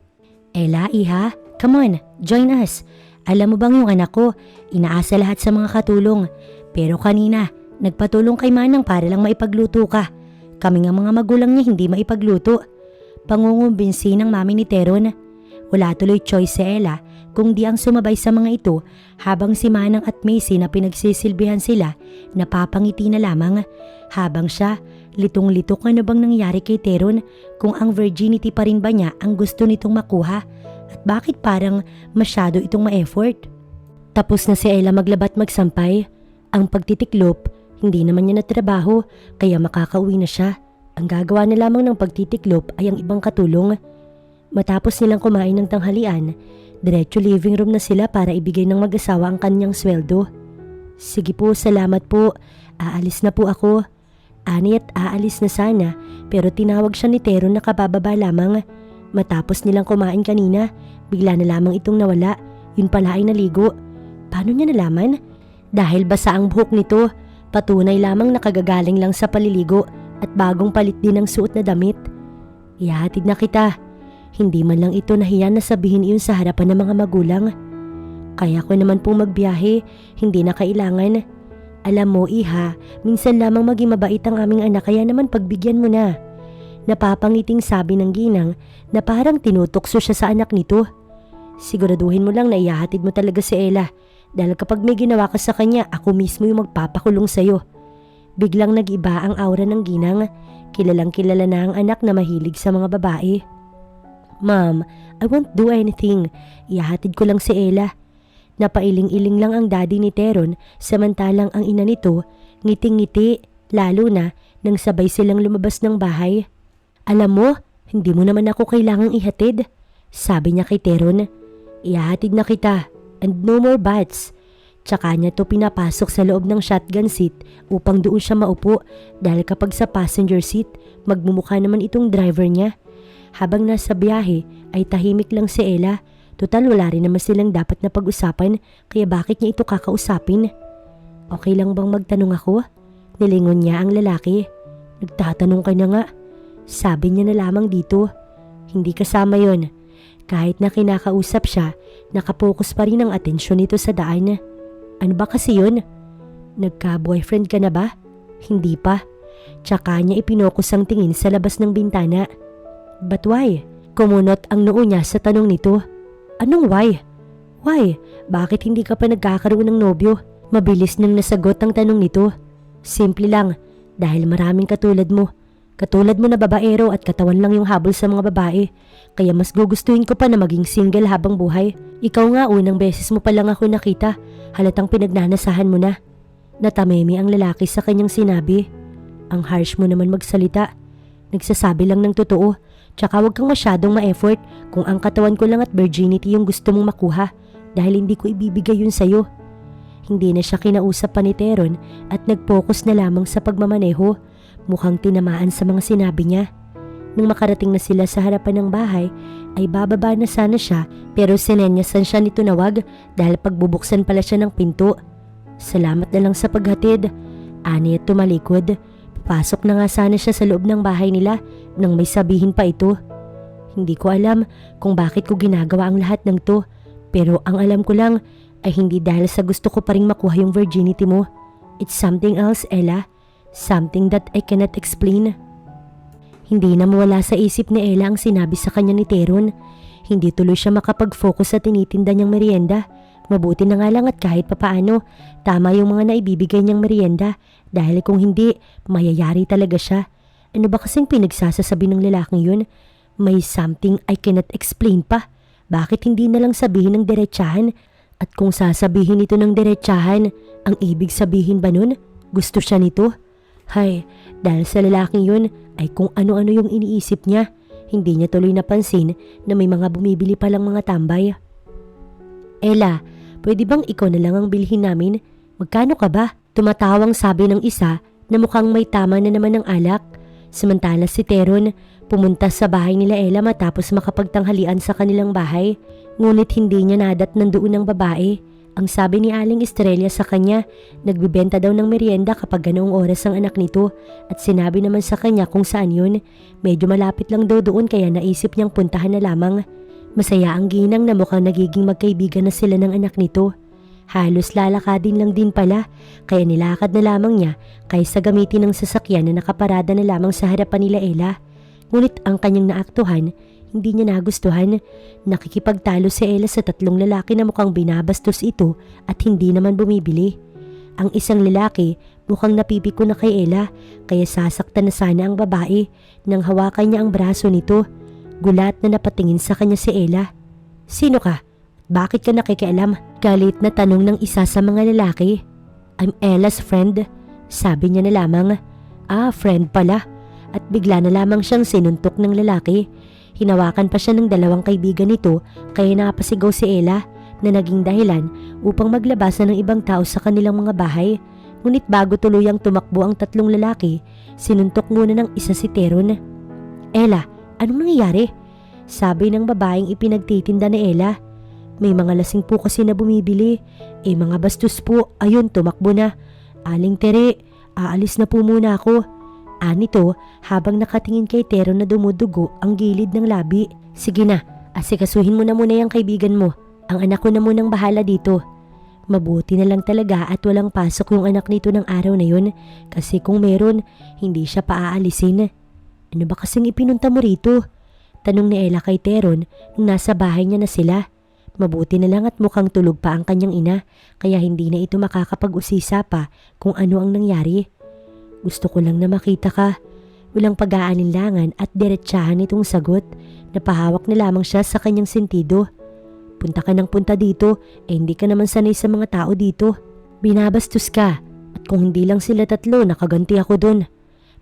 Ella, iha, come on, join us. Alam mo bang yung anak ko, inaasa lahat sa mga katulong. Pero kanina, nagpatulong kay Manang para lang maipagluto ka. Kami nga mga magulang niya hindi maipagluto. Pangungumbinsi ng mami ni Teron. Wala tuloy choice si Ella kung di ang sumabay sa mga ito habang si Manang at Macy na pinagsisilbihan sila napapangiti na lamang. Habang siya, litong-litok ano bang nangyari kay Teron kung ang virginity pa rin ba niya ang gusto nitong makuha at bakit parang masyado itong ma-effort. Tapos na si Ella maglabat magsampay. Ang pagtitiklop, hindi naman niya natrabaho kaya makakauwi na siya. Ang gagawa na lamang ng pagtitiklop ay ang ibang katulong. Matapos nilang kumain ng tanghalian, diretso living room na sila para ibigay ng mag-asawa ang kanyang sweldo. Sige po, salamat po. Aalis na po ako. Ani at aalis na sana pero tinawag siya ni Teron na kabababa lamang. Matapos nilang kumain kanina, bigla na lamang itong nawala. Yun pala ay naligo. Paano niya nalaman? Dahil basa ang buhok nito, patunay lamang nakagagaling lang sa paliligo at bagong palit din ng suot na damit. Ihahatid na kita. Hindi man lang ito nahiya na sabihin iyon sa harapan ng mga magulang. Kaya ko naman pong magbiyahe, hindi na kailangan. Alam mo, Iha, minsan lamang maging mabait ang aming anak kaya naman pagbigyan mo na. Napapangiting sabi ng ginang na parang tinutokso siya sa anak nito. Siguraduhin mo lang na ihahatid mo talaga si Ella dahil kapag may ginawa ka sa kanya, ako mismo yung magpapakulong sa'yo. Biglang nag-iba ang aura ng ginang. Kilalang kilala na ang anak na mahilig sa mga babae. Ma'am, I won't do anything. Ihahatid ko lang si Ella. Napailing-iling lang ang daddy ni Teron samantalang ang ina nito ngiting-ngiti lalo na nang sabay silang lumabas ng bahay. Alam mo, hindi mo naman ako kailangang ihatid. Sabi niya kay Teron. Ihahatid na kita and no more bats. Tsaka niya to pinapasok sa loob ng shotgun seat upang doon siya maupo dahil kapag sa passenger seat, magmumukha naman itong driver niya. Habang nasa biyahe ay tahimik lang si Ella. Total wala rin naman silang dapat na pag-usapan kaya bakit niya ito kakausapin? Okay lang bang magtanong ako? Nilingon niya ang lalaki. Nagtatanong ka na nga. Sabi niya na lamang dito. Hindi kasama yon. Kahit na kinakausap siya, nakapokus pa rin ang atensyon nito sa daan. Ano ba kasi yun? Nagka-boyfriend ka na ba? Hindi pa. Tsaka niya ipinokus ang tingin sa labas ng bintana. But why? Kumunot ang noo niya sa tanong nito. Anong why? Why? Bakit hindi ka pa nagkakaroon ng nobyo? Mabilis nang nasagot ang tanong nito. Simple lang, dahil maraming katulad mo. Katulad mo na babaero at katawan lang yung habol sa mga babae. Kaya mas gugustuhin ko pa na maging single habang buhay. Ikaw nga unang beses mo pa lang ako nakita. Halatang pinagnanasahan mo na. Natamemi ang lalaki sa kanyang sinabi. Ang harsh mo naman magsalita. Nagsasabi lang ng totoo. Tsaka huwag kang masyadong ma-effort kung ang katawan ko lang at virginity yung gusto mong makuha dahil hindi ko ibibigay yun sa'yo. Hindi na siya kinausap pa ni Teron at nag-focus na lamang sa pagmamaneho. Mukhang tinamaan sa mga sinabi niya. Nung makarating na sila sa harapan ng bahay ay bababa na sana siya pero sinenyasan siya nito na wag dahil pagbubuksan pala siya ng pinto. Salamat na lang sa paghatid. Ani at tumalikod. Pasok na nga sana siya sa loob ng bahay nila nang may sabihin pa ito. Hindi ko alam kung bakit ko ginagawa ang lahat ng to pero ang alam ko lang ay hindi dahil sa gusto ko pa ring makuha yung virginity mo. It's something else, Ella. Something that I cannot explain. Hindi na mawala sa isip ni Ella ang sinabi sa kanya ni Teron. Hindi tuloy siya makapag-focus sa tinitinda niyang merienda. Mabuti na nga lang at kahit papaano, tama yung mga naibibigay niyang merienda dahil kung hindi, mayayari talaga siya. Ano ba kasing pinagsasasabi ng lalaking yun? May something I cannot explain pa. Bakit hindi na lang sabihin ng diretsahan? At kung sasabihin ito ng diretsahan, ang ibig sabihin ba nun? Gusto siya nito? Hay, dahil sa lalaking yun ay kung ano-ano yung iniisip niya. Hindi niya tuloy napansin na may mga bumibili palang mga tambay. Ella, pwede bang ikaw na lang ang bilhin namin? Magkano ka ba? Tumatawang sabi ng isa na mukhang may tama na naman ng alak. Samantala si Teron pumunta sa bahay nila Ella matapos makapagtanghalian sa kanilang bahay. Ngunit hindi niya nadat nandoon ng babae. Ang sabi ni Aling Estrella sa kanya, nagbibenta daw ng merienda kapag ganoong oras ang anak nito at sinabi naman sa kanya kung saan yun. Medyo malapit lang daw doon kaya naisip niyang puntahan na lamang. Masaya ang ginang na mukhang nagiging magkaibigan na sila ng anak nito. Halos lalakadin lang din pala kaya nilakad na lamang niya kaysa gamitin ng sasakyan na nakaparada na lamang sa harapan nila Ella. Ngunit ang kanyang naaktuhan, hindi niya nagustuhan. Nakikipagtalo si Ella sa tatlong lalaki na mukhang binabastos ito at hindi naman bumibili. Ang isang lalaki mukhang napipiko na kay Ella kaya sasaktan na sana ang babae nang hawakan niya ang braso nito. Gulat na napatingin sa kanya si Ella. Sino ka? Bakit ka nakikialam? Galit na tanong ng isa sa mga lalaki. I'm Ella's friend. Sabi niya na lamang. Ah, friend pala. at bigla na lamang siyang sinuntok ng lalaki. Hinawakan pa siya ng dalawang kaibigan nito kaya napasigaw si Ella na naging dahilan upang maglabasan ng ibang tao sa kanilang mga bahay. Ngunit bago tuluyang tumakbo ang tatlong lalaki, sinuntok muna ng isa si Teron. Ella, anong nangyayari? Sabi ng babaeng ipinagtitinda ni Ella. May mga lasing po kasi na bumibili. Mga bastos po, ayun tumakbo na. Aling Tere, aalis na po muna ako. Anito habang nakatingin kay Teron na dumudugo ang gilid ng labi. Sige na, asikasuhin mo na muna yung kaibigan mo. Ang anak ko na munang bahala dito. Mabuti na lang talaga at walang pasok yung anak nito ng araw na yun kasi kung meron, hindi siya paaalisin. Ano ba kasing ipinunta mo rito? Tanong ni Ella kay Teron nung nasa bahay niya na sila. Mabuti na lang at mukhang tulog pa ang kanyang ina kaya hindi na ito makakapag-usisa pa kung ano ang nangyari. Gusto ko lang na makita ka. Walang pag-aalinlangan at diretsahan itong sagot. Napahawak na lamang siya sa kanyang sentido. Punta ka ng punta dito, hindi ka naman sanay sa mga tao dito. Binabastos ka at kung hindi lang sila tatlo nakaganti ako dun.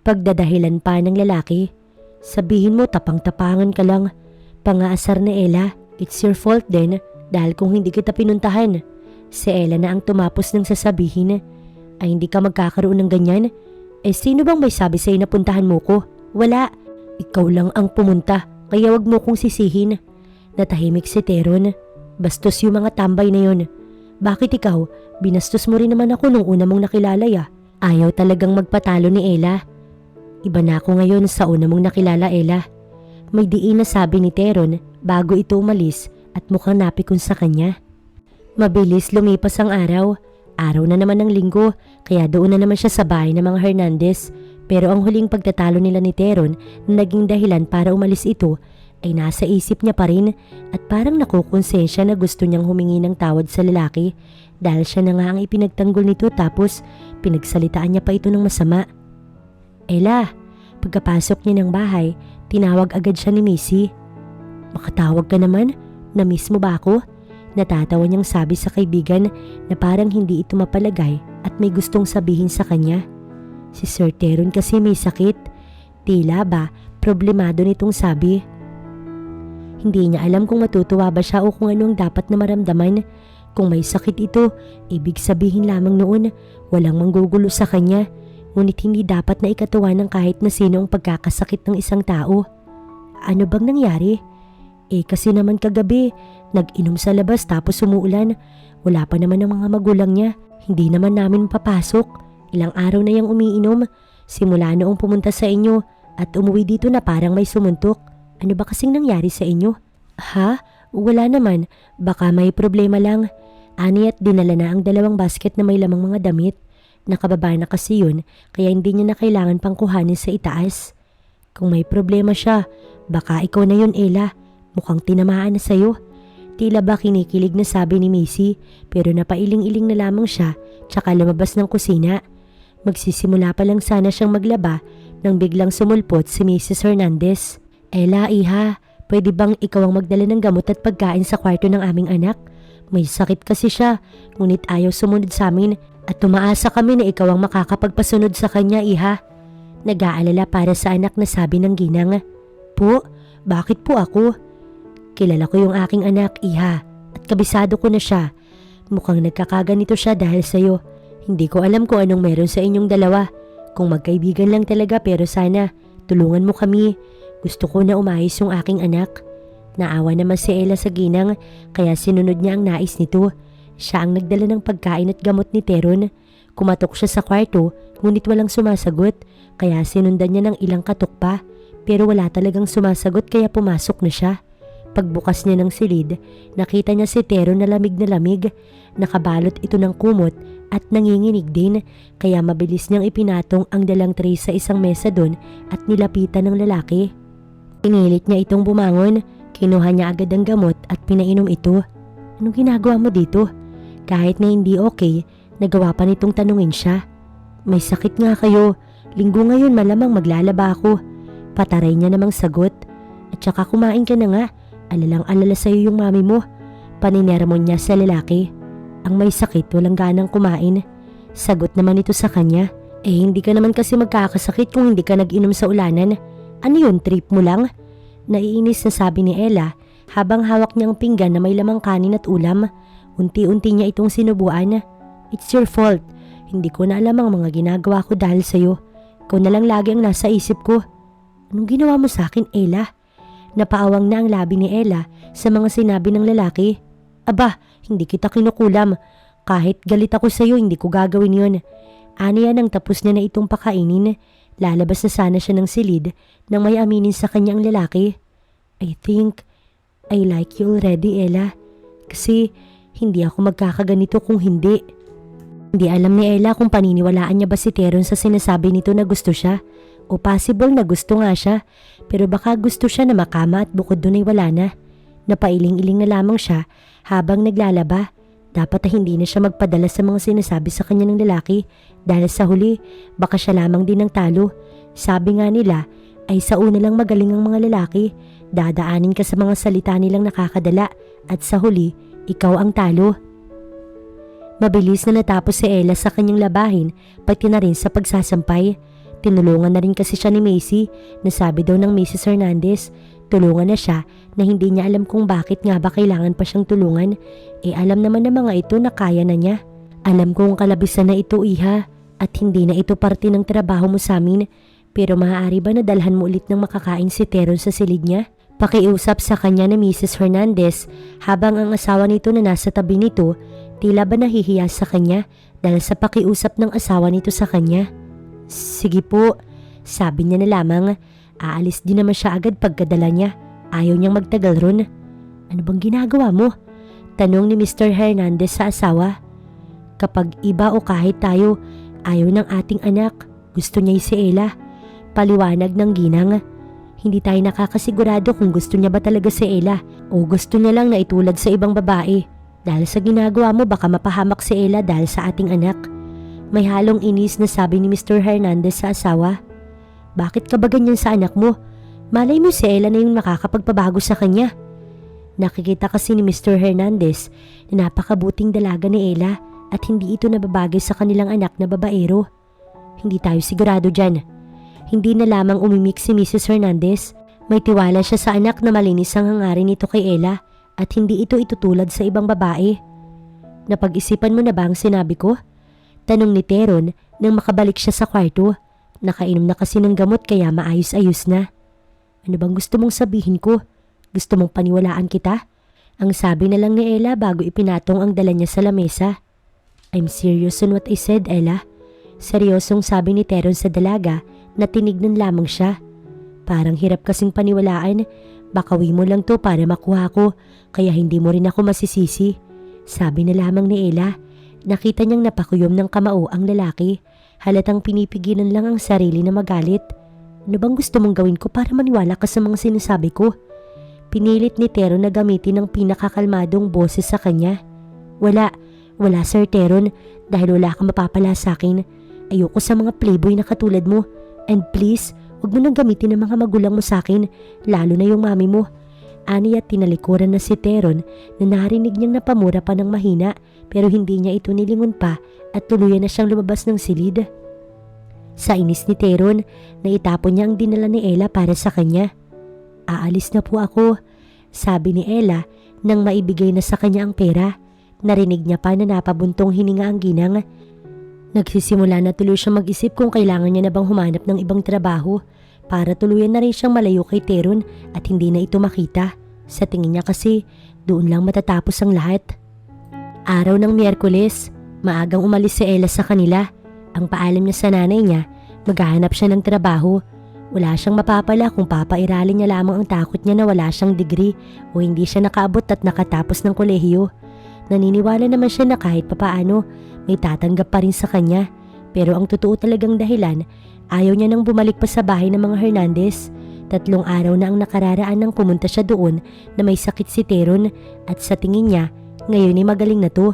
Pagdadahilan pa ng lalaki. Sabihin mo tapang-tapangan ka lang. Pangaasar na Ella, it's your fault din dahil kung hindi kita pinuntahan. Si Ella na ang tumapos ng sasabihin. Ay hindi ka magkakaroon ng ganyan? Sino bang may sabi sa'yo na puntahan mo ko? Wala. Ikaw lang ang pumunta, kaya wag mo kong sisihin. Natahimik si Teron. Bastos yung mga tambay na yun. Bakit ikaw? Binastos mo rin naman ako nung una mong nakilala ya. Ayaw talagang magpatalo ni Ella. Iba na ako ngayon sa una mong nakilala, Ella. May diin na sabi ni Teron bago ito umalis at mukhang napikon sa kanya. Mabilis lumipas ang araw. Araw na naman ng linggo, kaya doon na naman siya sa bahay ng mga Hernandez. Pero ang huling pagtatalo nila ni Teron na naging dahilan para umalis ito ay nasa isip niya pa rin at parang nakukonsensya na gusto niyang humingi ng tawad sa lalaki dahil siya na nga ang ipinagtanggol nito tapos pinagsalitaan niya pa ito ng masama. Ella, pagkapasok niya ng bahay, tinawag agad siya ni Missy. Makatawag ka naman? Na-miss mo ba ako? Natatawa niyang sabi sa kaibigan na parang hindi ito mapalagay at may gustong sabihin sa kanya. Si Sir Teron kasi may sakit. Tila ba, problemado nitong sabi. Hindi niya alam kung matutuwa ba siya o kung ano ang dapat na maramdaman. Kung may sakit ito, ibig sabihin lamang noon, walang manggugulo sa kanya. Ngunit hindi dapat na ikatuwa ng kahit na sino ang pagkakasakit ng isang tao. Ano bang nangyari? Kasi naman kagabi, nag-inom sa labas tapos umuulan. Wala pa naman ang mga magulang niya. Hindi naman namin papasok. Ilang araw na yang umiinom. Simula noong pumunta sa inyo at umuwi dito na parang may sumuntok. Ano ba kasing nangyari sa inyo? Ha? Wala naman. Baka may problema lang. Ani at dinala na ang 2 basket na may lamang mga damit. Nakababa na kasi yun kaya hindi niya na kailangan pang kuhanin sa itaas. Kung may problema siya, baka ikaw na yun, Ella. Mukhang tinamaan na sa'yo. Tila ba kinikilig na sabi ni Missy pero napailing-iling na lamang siya tsaka lumabas ng kusina. Magsisimula pa lang sana siyang maglaba nang biglang sumulpot si Mrs. Hernandez. Ella, iha, pwede bang ikaw ang magdala ng gamot at pagkain sa kwarto ng aming anak? May sakit kasi siya, ngunit ayaw sumunod sa amin at tumaasa kami na ikaw ang makakapagpasunod sa kanya, iha. Nag-aalala para sa anak na sabi ng ginang. Po, bakit po ako? Kilala ko yung aking anak, iha, at kabisado ko na siya. Mukhang nagkakaganito siya dahil sa'yo. Hindi ko alam kung anong meron sa inyong dalawa. Kung magkaibigan lang talaga pero sana, tulungan mo kami. Gusto ko na umayos yung aking anak. Naawa naman si Ella sa ginang kaya sinunod niya ang nais nito. Siya ang nagdala ng pagkain at gamot ni Teron. Kumatok siya sa kwarto ngunit walang sumasagot kaya sinundan niya ng ilang katok pa. Pero wala talagang sumasagot kaya pumasok na siya. Pagbukas niya ng silid, nakita niya si Teron na lamig. Nakabalot ito ng kumot at nanginginig din kaya mabilis niyang ipinatong ang dalang tray sa isang mesa doon at nilapitan ng lalaki. Pinilit niya itong bumangon, kinuha niya agad ang gamot at pinainom ito. Anong ginagawa mo dito? Kahit na hindi okay, nagawa pa nitong tanungin siya. May sakit nga kayo, linggo ngayon malamang maglalaba ako. Pataray niya namang sagot. At saka kumain ka na nga. Alalang-alala sa'yo yung mami mo. Paninermon niya sa lalaki. Ang may sakit walang ganang kumain. Sagot naman ito sa kanya. Hindi ka naman kasi magkakasakit kung hindi ka nag-inom sa ulanan. Ano yun, trip mo lang? Naiinis na sabi ni Ella habang hawak niyang pinggan na may lamang kanin at ulam. Unti-unti niya itong sinubuan. It's your fault. Hindi ko na alam ang mga ginagawa ko dahil sa'yo. Ikaw na lang lagi ang nasa isip ko. Anong ginawa mo sa akin, Ella? Napaawang na ang labi ni Ella sa mga sinabi ng lalaki. Aba, hindi kita kinukulam. Kahit galit ako sa'yo, hindi ko gagawin yun. Aniya nang tapos niya na itong pakainin, lalabas na sana siya ng silid nang may aminin sa kanya ang lalaki. I think I like you already, Ella. Kasi hindi ako magkakaganito kung hindi. Hindi alam ni Ella kung paniniwalaan niya ba si Teron sa sinasabi nito na gusto siya. O possible na gusto nga siya, pero baka gusto siya na makama at bukod doon ay wala na. Napailing-iling na lamang siya habang naglalaba. Dapat ay hindi na siya magpadala sa mga sinasabi sa kanya ng lalaki dahil sa huli, baka siya lamang din ang talo. Sabi nga nila ay sa una lang magaling ang mga lalaki, dadaanin ka sa mga salita nilang nakakadala at sa huli, ikaw ang talo. Mabilis na natapos si Ella sa kanyang labahin pati na rin sa pagsasampay. Tinulungan na rin kasi siya ni Macy na sabi daw ng Mrs. Hernandez. Tulungan na siya na hindi niya alam kung bakit nga ba kailangan pa siyang tulungan. Alam naman ng mga ito na kaya na niya. Alam kong kalabisan na ito, iha, at hindi na ito parte ng trabaho mo sa amin. Pero maaari ba na dalhan mo ulit ng makakain si Teron sa silid niya? Pakiusap sa kanya ni Mrs. Hernandez habang ang asawa nito na nasa tabi nito tila ba nahihiya sa kanya dahil sa pakiusap ng asawa nito sa kanya. Sige po, sabi niya na lamang. Aalis din naman siya agad pagkadala niya. Ayaw niyang magtagal ron. Ano bang ginagawa mo? Tanong ni Mr. Hernandez sa asawa. Kapag iba o kahit tayo, ayaw ng ating anak. Gusto niya si Ella. Paliwanag ng ginang. Hindi tayo nakakasigurado kung gusto niya ba talaga si Ella o gusto niya lang na itulad sa ibang babae. Dahil sa ginagawa mo baka mapahamak si Ella dahil sa ating anak. May halong inis na sabi ni Mr. Hernandez sa asawa. Bakit ka ba ganyan sa anak mo? Malay mo si Ella na yung makakapagpabago sa kanya. Nakikita kasi ni Mr. Hernandez na napakabuting dalaga ni Ella at hindi ito nababagay sa kanilang anak na babaero. Hindi tayo sigurado dyan. Hindi na lamang umimik si Mrs. Hernandez. May tiwala siya sa anak na malinis ang hangarin nito kay Ella at hindi ito itutulad sa ibang babae. Napag-isipan mo na ba ang sinabi ko? Tanong ni Teron nang makabalik siya sa kwarto. Nakainom na kasi ng gamot kaya maayos-ayos na. Ano bang gusto mong sabihin ko? Gusto mong paniwalaan kita? Ang sabi na lang ni Ella bago ipinatong ang dala niya sa lamesa. I'm serious on what I said, Ella. Seryosong sabi ni Teron sa dalaga na tinignan lamang siya. Parang hirap kasing paniwalaan. Bakawi mo lang to para makuha ko kaya hindi mo rin ako masisisi. Sabi na lamang ni Ella. Nakita niyang napakuyom ng kamao ang lalaki. Halatang pinipigilan lang ang sarili na magalit. Ano bang gusto mong gawin ko para maniwala ka sa mga sinasabi ko? Pinilit ni Teron na gamitin ang pinakakalmadong boses sa kanya. Wala Sir Teron, dahil wala kang mapapala sa akin. Ayoko sa mga playboy na katulad mo. And please, huwag mo nang gamitin ang mga magulang mo sa akin, lalo na yung mami mo. Ani at tinalikuran na si Teron na narinig niyang napamura pa ng mahina pero hindi niya ito nilingon pa at tuluyan na siyang lumabas ng silid. Sa inis ni Teron, naitapon niya ang dinala ni Ella para sa kanya. Aalis na po ako, sabi ni Ella nang maibigay na sa kanya ang pera. Narinig niya pa na napabuntong hininga ang ginang. Nagsisimula na tuloy siyang mag-isip kung kailangan niya na bang humanap ng ibang trabaho para tuluyan na rin siyang malayo kay Teron at hindi na ito makita. Sa tingin niya kasi, doon lang matatapos ang lahat. Araw ng Miyerkules, maagang umalis si Ella sa kanila. Ang paalam niya sa nanay niya, maghahanap siya ng trabaho. Wala siyang mapapala kung papairalin niya lamang ang takot niya na wala siyang degree o hindi siya nakaabot at nakatapos ng kolehiyo. Naniniwala naman siya na kahit papaano, may tatanggap pa rin sa kanya. Pero ang totoo talagang dahilan, ayaw niya nang bumalik pa sa bahay ng mga Hernandez. 3 araw na ang nakararaan nang pumunta siya doon na may sakit si Teron at sa tingin niya, ngayon ay magaling na to.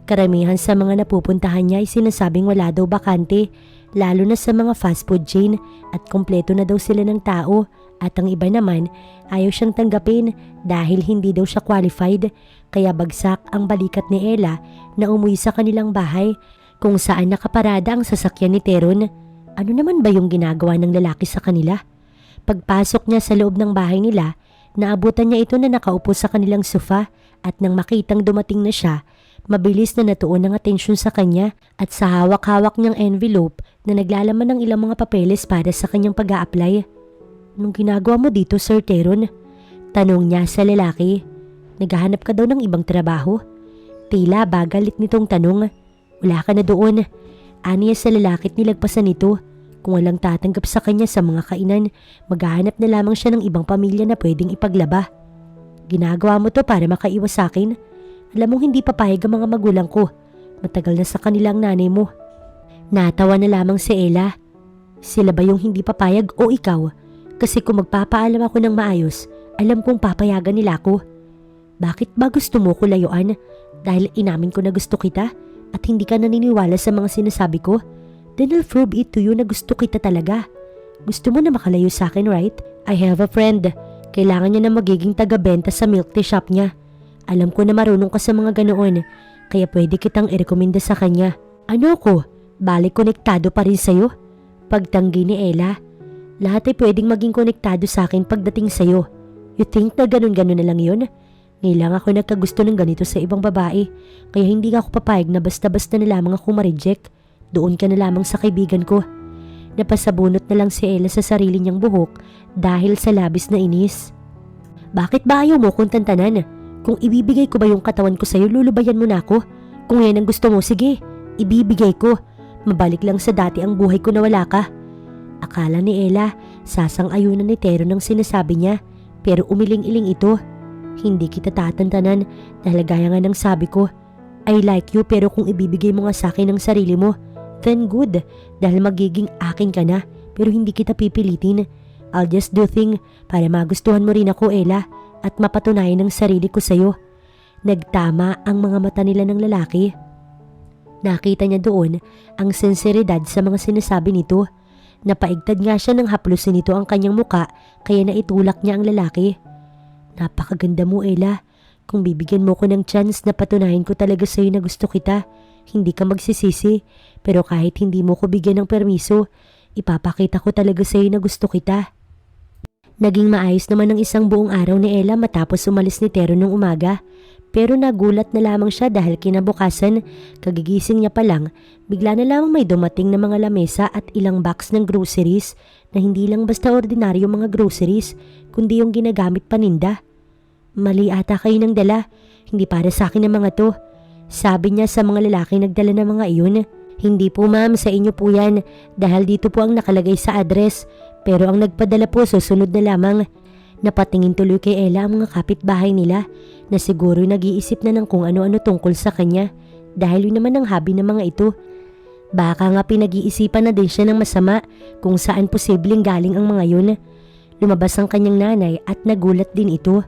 Karamihan sa mga napupuntahan niya ay sinasabing wala daw bakante, lalo na sa mga fast food chain at kompleto na daw sila ng tao at ang iba naman ayaw siyang tanggapin dahil hindi daw siya qualified. Kaya bagsak ang balikat ni Ella na umuwi sa kanilang bahay kung saan nakaparada ang sasakyan ni Teron. Ano naman ba yung ginagawa ng lalaki sa kanila? Pagpasok niya sa loob ng bahay nila, naabutan niya ito na nakaupo sa kanilang sofa at nang makitang dumating na siya, mabilis na natuon ang atensyon sa kanya at sa hawak-hawak niyang envelope na naglalaman ng ilang mga papeles para sa kanyang pag-a-apply. Anong ginagawa mo dito, Sir Teron? Tanong niya sa lalaki. Naghahanap ka daw ng ibang trabaho? Tila bagalit nitong tanong. Wala ka na doon. Aniya sa lalaki at nilagpasan nito. Kung walang tatanggap sa kanya sa mga kainan, maghahanap na lamang siya ng ibang pamilya na pwedeng ipaglaba. Ginagawa mo to para makaiwas sa akin? Alam mong hindi papayag ang mga magulang ko. Matagal na sa kanilang nanay mo. Natawa na lamang si Ella. Sila ba yung hindi papayag o ikaw? Kasi kung magpapaalam ako ng maayos, alam kong papayagan nila ako. Bakit ba gusto mo ko layuan? Dahil inamin ko na gusto kita at hindi ka naniniwala sa mga sinasabi ko? Then I'll prove it to you na gusto kita talaga. Gusto mo na makalayo sa akin, right? I have a friend. Kailangan niya na magiging taga-benta sa milk tea shop niya. Alam ko na marunong ka sa mga ganoon, kaya pwede kitang irekomenda sa kanya. Ano ko? Balik konektado pa rin sa'yo? Pagtanggi ni Ella. Lahat ay pwedeng maging konektado sa akin pagdating sa'yo. You think na ganun-ganun na lang yun? Ngayon lang ako nagkagusto ng ganito sa ibang babae, kaya hindi ako papayag na basta-basta na lamang ako ma-reject. Doon ka na lamang sa kaibigan ko. Napasabunot na lang si Ella sa sarili niyang buhok dahil sa labis na inis. Bakit ba ayaw mo kung tantanan? Kung ibibigay ko ba yung katawan ko sa'yo, lulubayan mo na ako. Kung yan ang gusto mo, sige, ibibigay ko. Mabalik lang sa dati ang buhay ko na wala ka. Akala ni Ella, sasang-ayunan ni Tero ng sinasabi niya, pero umiling-iling ito. Hindi kita tatantanan dahil gaya nga ng sabi ko, I like you pero kung ibibigay mo nga sa akin ang sarili mo, then good dahil magiging akin ka na pero hindi kita pipilitin. I'll just do thing para magustuhan mo rin ako, Ella, at mapatunayan ng sarili ko sa'yo. Nagtama ang mga mata nila ng lalaki. Nakita niya doon ang sinseridad sa mga sinasabi nito. Napaigtad nga siya ng haplusin nito ang kanyang muka kaya naitulak niya ang lalaki. Napakaganda mo, Ella. Kung bibigyan mo ko ng chance na patunayan ko talaga sa'yo na gusto kita, hindi ka magsisisi. Pero kahit hindi mo ko bigyan ng permiso, ipapakita ko talaga sa'yo na gusto kita. Naging maayos naman ang isang buong araw ni Ella matapos umalis ni Tero nung umaga. Pero nagulat na lamang siya dahil kinabukasan, kagigising niya pa lang, bigla na lamang may dumating na mga lamesa at ilang box ng groceries na hindi lang basta ordinaryo mga groceries, kundi yung ginagamit paninda. Mali ata kayo ng dala, hindi para sa akin ang mga to. Sabi niya sa mga lalaki nagdala ng mga iyon. Hindi po ma'am, sa inyo po yan, dahil dito po ang nakalagay sa address, pero ang nagpadala po susunod na lamang. Napatingin tuloy kay Ella ang mga kapitbahay nila na siguro nag-iisip na ng kung ano-ano tungkol sa kanya dahil yun naman ang hobby ng mga ito. Baka nga pinag-iisipan na din siya ng masama kung saan posibleng galing ang mga yun. Lumabas ang kanyang nanay at nagulat din ito.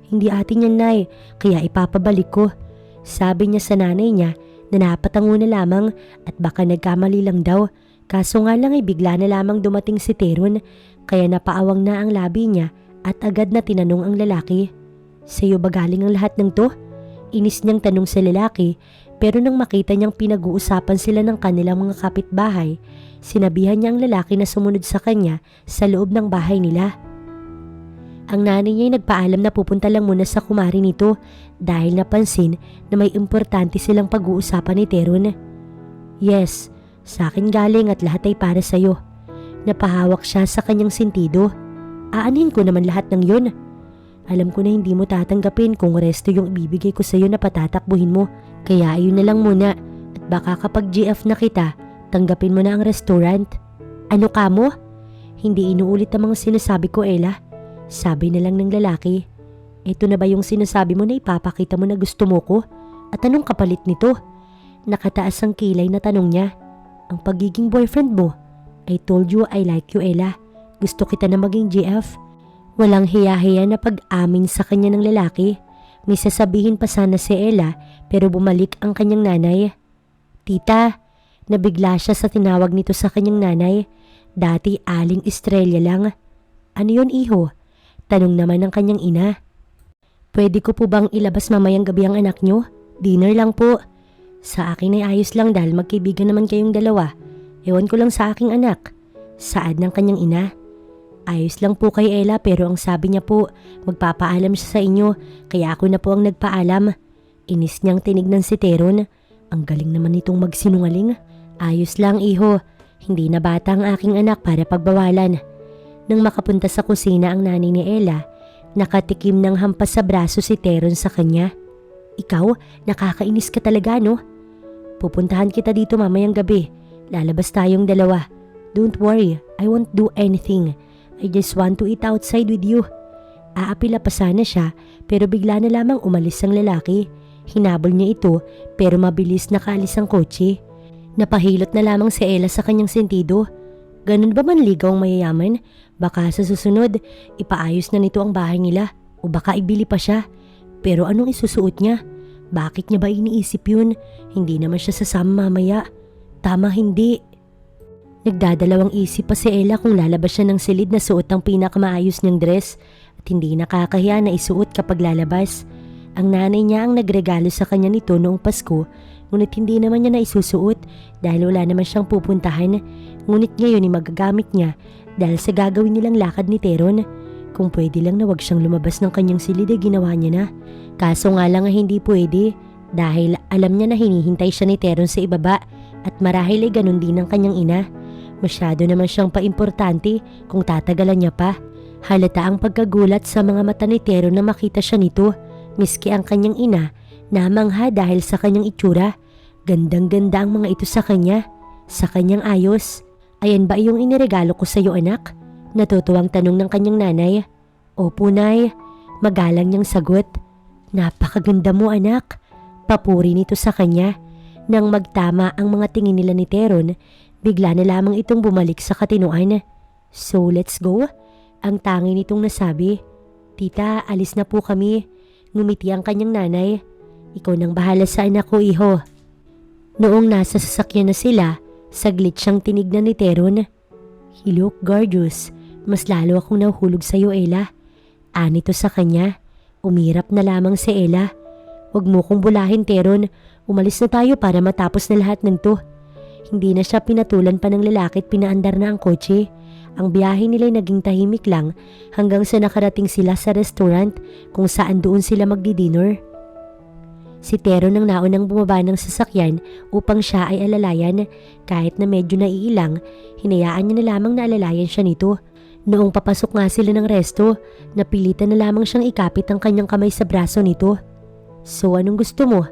Hindi atin yan, Nay, kaya ipapabalik ko. Sabi niya sa nanay niya na napatango na lamang at baka nagkamali lang daw. Kaso nga lang ay bigla na lamang dumating si Teron kaya napaawang na ang labi niya at agad na tinanong ang lalaki. Sa'yo ba galing ang lahat ng to? Inis niyang tanong sa lalaki pero nang makita niyang pinag-uusapan sila ng kanilang mga kapitbahay, sinabihan niya ang lalaki na sumunod sa kanya sa loob ng bahay nila. Ang nanay niya ay nagpaalam na pupunta lang muna sa kumari nito dahil napansin na may importante silang pag-uusapan ni Teron. Yes, sa akin galing at lahat ay para sa'yo. Napahawak siya sa kanyang sentido. Aanhin ko naman lahat ng yun. Alam ko na hindi mo tatanggapin kung resto yung ibibigay ko sa'yo na patatakbuhin mo. Kaya ayun na lang muna at baka kapag GF na kita, tanggapin mo na ang restaurant. Ano ka mo? Hindi inuulit ang mga sinasabi ko, Ella. Sabi na lang ng lalaki. Ito na ba yung sinasabi mo na ipapakita mo na gusto mo ko? At anong kapalit nito? Nakataas ang kilay na tanong niya. Ang pagiging boyfriend mo. I told you I like you, Ella. Gusto kita na maging GF. Walang hiya-hiya na pag-amin sa kanya ng lalaki. May sasabihin pa sana si Ella pero bumalik ang kanyang nanay. Tita, nabigla siya sa tinawag nito sa kanyang nanay. Dati Aling Estrella lang. Ano yun, iho? Tanong naman ng kanyang ina. Pwede ko po bang ilabas mamayang gabi ang anak nyo? Dinner lang po. Sa akin ay ayos lang dahil magkaibigan naman kayong dalawa. Ewan ko lang sa aking anak. Saad ng kanyang ina. Ayos lang po kay Ella pero ang sabi niya po, magpapaalam siya sa inyo, kaya ako na po ang nagpaalam. Inis niyang tinignan si Teron. Ang galing naman nitong magsinungaling. Ayos lang iho, hindi na bata ang aking anak para pagbawalan. Nang makapunta sa kusina ang nanay ni Ella, nakatikim ng hampas sa braso si Teron sa kanya. Ikaw, nakakainis ka talaga no? Pupuntahan kita dito mamayang gabi. Lalabas tayong dalawa. Don't worry, I won't do anything. I just want to eat outside with you. Aapila pa sana siya pero bigla na lamang umalis ang lalaki. Hinabol niya ito pero mabilis nakaalis ang kotse. Napahilot na lamang si Ella sa kanyang sentido. Ganun ba manligaw ang mayayaman? Baka sa susunod, ipaayos na nito ang bahay nila o baka ibili pa siya. Pero anong isusuot niya? Bakit niya ba iniisip yun? Hindi naman siya sasama mamaya. Tama hindi. Nagdadalawang isip pa si Ella kung lalabas siya ng silid na suot ang pinakamaayos niyang dress at hindi nakakahiya na isuot kapag lalabas. Ang nanay niya ang nagregalo sa kanya nito noong Pasko, ngunit hindi naman niya na isusuot dahil wala naman siyang pupuntahan. Ngunit ngayon ay magagamit niya dahil sa gagawin nilang lakad ni Teron. Kung pwede lang na wag siyang lumabas ng kanyang silid ay ginawa niya na. Kaso nga lang hindi pwede dahil alam niya na hinihintay siya ni Teron sa ibaba at marahil ay ganun din ang kanyang ina. Masyado naman siyang paimportante kung tatagalan niya pa. Halata ang pagkagulat sa mga mata ni Teron na makita siya nito, miski ang kanyang ina namangha dahil sa kanyang itsura. Gandang-ganda ang mga ito sa kanya, sa kanyang ayos. Ayan ba yung iniregalo ko sa iyo anak? Natutuwang tanong ng kanyang nanay. Opo nay, magalang niyang sagot. Napakaganda mo anak. Papuri nito sa kanya. Nang magtama ang mga tingin nila ni Teron, bigla na lamang itong bumalik sa katinuan. So let's go? Ang tangi nitong nasabi. Tita, alis na po kami. Ngumiti ang kanyang nanay. Ikaw nang bahala sa anak ko iho. Noong nasa sasakyan na sila, saglit siyang tinignan ni Teron. He look gorgeous. Mas lalo akong nahuhulog sa iyo Ella. Anito sa kanya. Umirap na lamang si Ella. Huwag mo kong bulahin Teron. Umalis na tayo para matapos na lahat ng to. Hindi na siya pinatulan pa ng lalaki at pinaandar na ang kotse. Ang biyahe nila'y naging tahimik lang hanggang sa nakarating sila sa restaurant kung saan doon sila magdi-dinner. Si Teron ang naunang bumaba ng sasakyan upang siya ay alalayan. Kahit na medyo naiilang, hinayaan niya na lamang na alalayan siya nito. Noong papasok nga sila ng resto, napilitan na lamang siyang ikapit ang kanyang kamay sa braso nito. So anong gusto mo?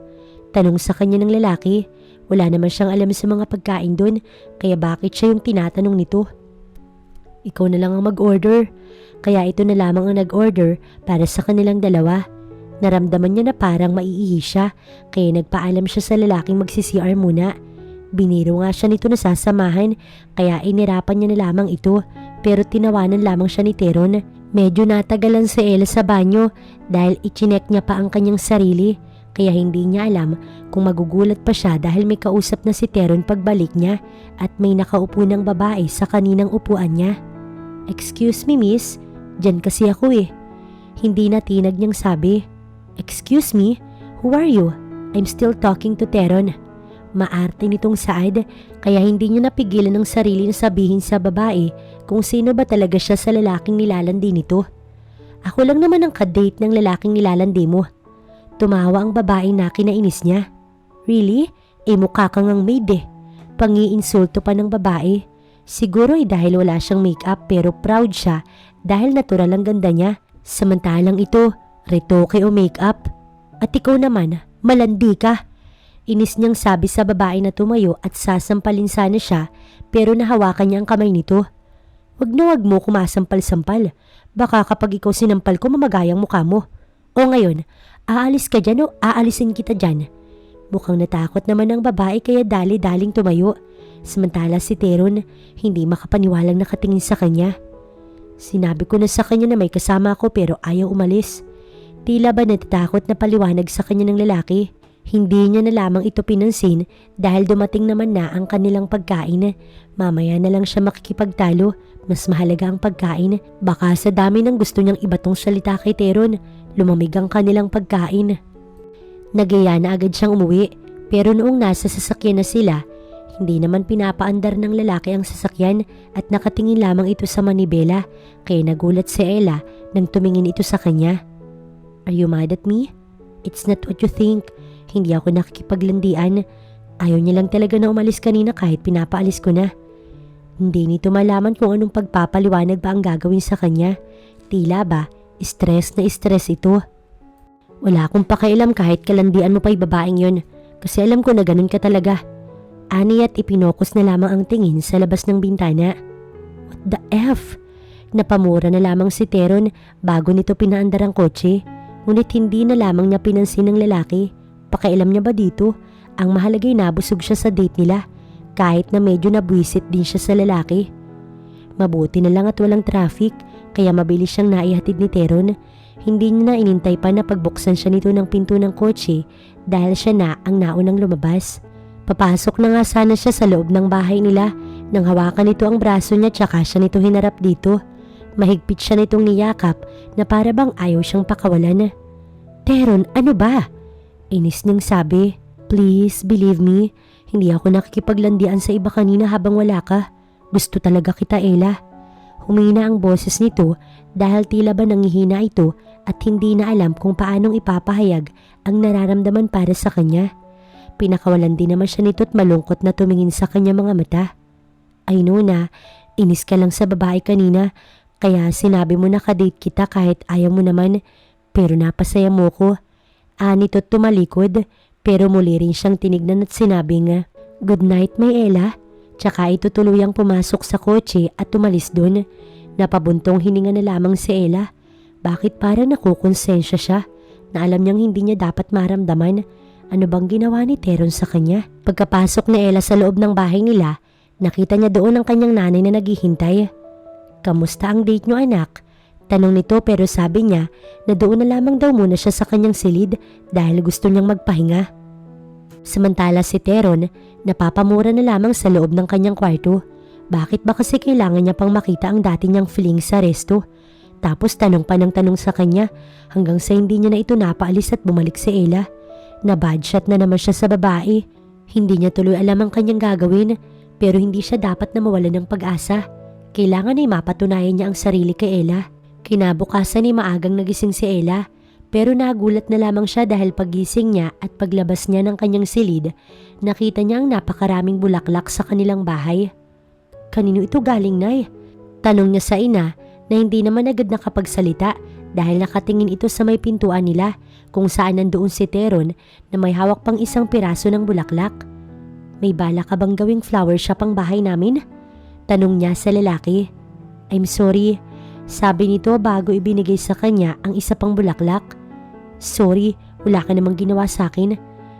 Tanong sa kanya ng lalaki. Wala naman siyang alam sa mga pagkain doon, kaya bakit siya yung tinatanong nito? Ikaw na lang ang mag-order. Kaya ito na lamang ang nag-order para sa kanilang dalawa. Naramdaman niya na parang maiihi siya, kaya nagpaalam siya sa lalaking magsi-CR muna. Biniro nga siya nito na sasamahan, kaya inirapan niya na lamang ito, pero tinawanan lamang siya ni Teron. Medyo natagalan si Ella sa banyo dahil ichinek niya pa ang kanyang sarili, kaya hindi niya alam kung magugulat pa siya dahil may kausap na si Teron pagbalik niya at may nakaupo ng babae sa kaninang upuan niya. Excuse me miss, dyan kasi ako eh. Hindi na tinag niyang sabi. Excuse me, who are you? I'm still talking to Teron. Maarte nitong Saad kaya hindi niya napigilan ng sarili na sabihin sa babae kung sino ba talaga siya sa lalaking nilalandi nito. Ako lang naman ang kadate ng lalaking nilalandi mo. Tumawa ang babae na kinainis niya. Really? Mukha kang ang maid eh. Pangiinsulto pa ng babae. Siguro dahil wala siyang makeup pero proud siya dahil natural ang ganda niya. Samantalang ito, retoke o makeup. At ikaw naman, malandi ka. Inis niyang sabi sa babae na tumayo at sasampalin sana siya pero nahawakan niya ang kamay nito. Wag na wag mo kumasampal-sampal. Baka kapag ikaw sinampal ko mamagayang mukha mo. O ngayon, aalis ka dyan o aalisin kita dyan? Mukhang natakot naman ang babae kaya dali-daling tumayo. Samantala si Teron hindi makapaniwalang nakatingin sa kanya. Sinabi ko na sa kanya na may kasama ako pero ayaw umalis. Tila ba natatakot na paliwanag sa kanya ng lalaki? Hindi niya na lamang ito pinansin dahil dumating naman na ang kanilang pagkain. Mamaya na lang siya makikipagtalo. Mas mahalaga ang pagkain. Baka sa dami ng gusto niyang ibatong salita kay Teron, lumamig ang kanilang pagkain. Nagaya na agad siyang umuwi. Pero noong nasa sasakyan na sila, hindi naman pinapaandar ng lalaki ang sasakyan at nakatingin lamang ito sa manibela kaya nagulat si Ella nang tumingin ito sa kanya. Are you mad at me? It's not what you think. Hindi ako nakikipaglandian. Ayaw niya lang talaga na umalis kanina kahit pinapaalis ko na. Hindi nito malaman kung anong pagpapaliwanag ba ang gagawin sa kanya. Tila ba, stress na stress ito. Wala akong pakialam kahit kalandian mo pa'y babaeng yon. Kasi alam ko na ganun ka talaga. Ani at ipinokos na lamang ang tingin sa labas ng bintana. What the F? Napamura na lamang si Teron bago nito pinaandar ang kotse. Ngunit hindi na lamang niya pinansin ng lalaki. Pakialam niya ba dito? Ang mahalagay nabusog siya sa date nila. Kahit na medyo nabwisit din siya sa lalaki. Mabuti na lang at walang traffic kaya mabilis siyang naihatid ni Teron. Hindi niya na inintay pa na pagbuksan siya nito ng pinto ng kotse dahil siya na ang naunang lumabas. Papasok na nga sana siya sa loob ng bahay nila nang hawakan nito ang braso niya tsaka siya nito hinarap dito. Mahigpit siya nitong niyakap na para bang ayaw siyang pakawalan. Teron, ano ba? Inis niyang sabi. Please, believe me. Hindi ako nakikipaglandian sa iba kanina habang wala ka. Gusto talaga kita, Ella. Humina ang boses nito dahil tila ba nangihina ito at hindi na alam kung paanong ipapahayag ang nararamdaman para sa kanya. Pinakawalan din naman siya nito at malungkot na tumingin sa kanya mga mata. I know na, inis ka lang sa babae kanina kaya sinabi mo na kadate kita kahit ayaw mo naman pero napasaya mo ko. Nito't tumalikod pero muli rin siyang tinignan at sinabi nga, good night, may Ella. Tsaka ito tuluyang pumasok sa kotse at tumalis doon. Napabuntong hininga na lamang si Ella. Bakit parang nakukonsensya siya na alam niyang hindi niya dapat maramdaman? Ano bang ginawa ni Teron sa kanya? Pagkapasok ni Ella sa loob ng bahay nila, nakita niya doon ang kanyang nanay na naghihintay. Kamusta ang date niyo, anak? Tanong nito pero sabi niya na doon na lamang daw muna siya sa kanyang silid dahil gusto niyang magpahinga. Samantala si Teron, napapamura na lamang sa loob ng kanyang kwarto. Bakit ba kasi kailangan niya pang makita ang dati niyang feeling sa resto? Tapos tanong pa ng tanong sa kanya hanggang sa hindi niya na ito napaalis at bumalik si Ella. Na bad shot na naman siya sa babae. Hindi niya tuloy alam ang kanyang gagawin pero hindi siya dapat na mawalan ng pag-asa. Kailangan ay mapatunayan niya ang sarili kay Ella. Kinabukasan ay maagang nagising si Ella pero nagulat na lamang siya dahil pagising niya at paglabas niya ng kanyang silid, nakita niya ang napakaraming bulaklak sa kanilang bahay. Kanino ito galing, Nay? Tanong niya sa ina na hindi naman agad nakapagsalita dahil nakatingin ito sa may pintuan nila kung saan nandoon si Teron na may hawak pang isang piraso ng bulaklak. May bala ka bang gawing flower shop ang bahay namin? Tanong niya sa lalaki. I'm sorry, sabi nito bago ibinigay sa kanya ang isa pang bulaklak. Sorry, wala ka namang ginawa sa akin.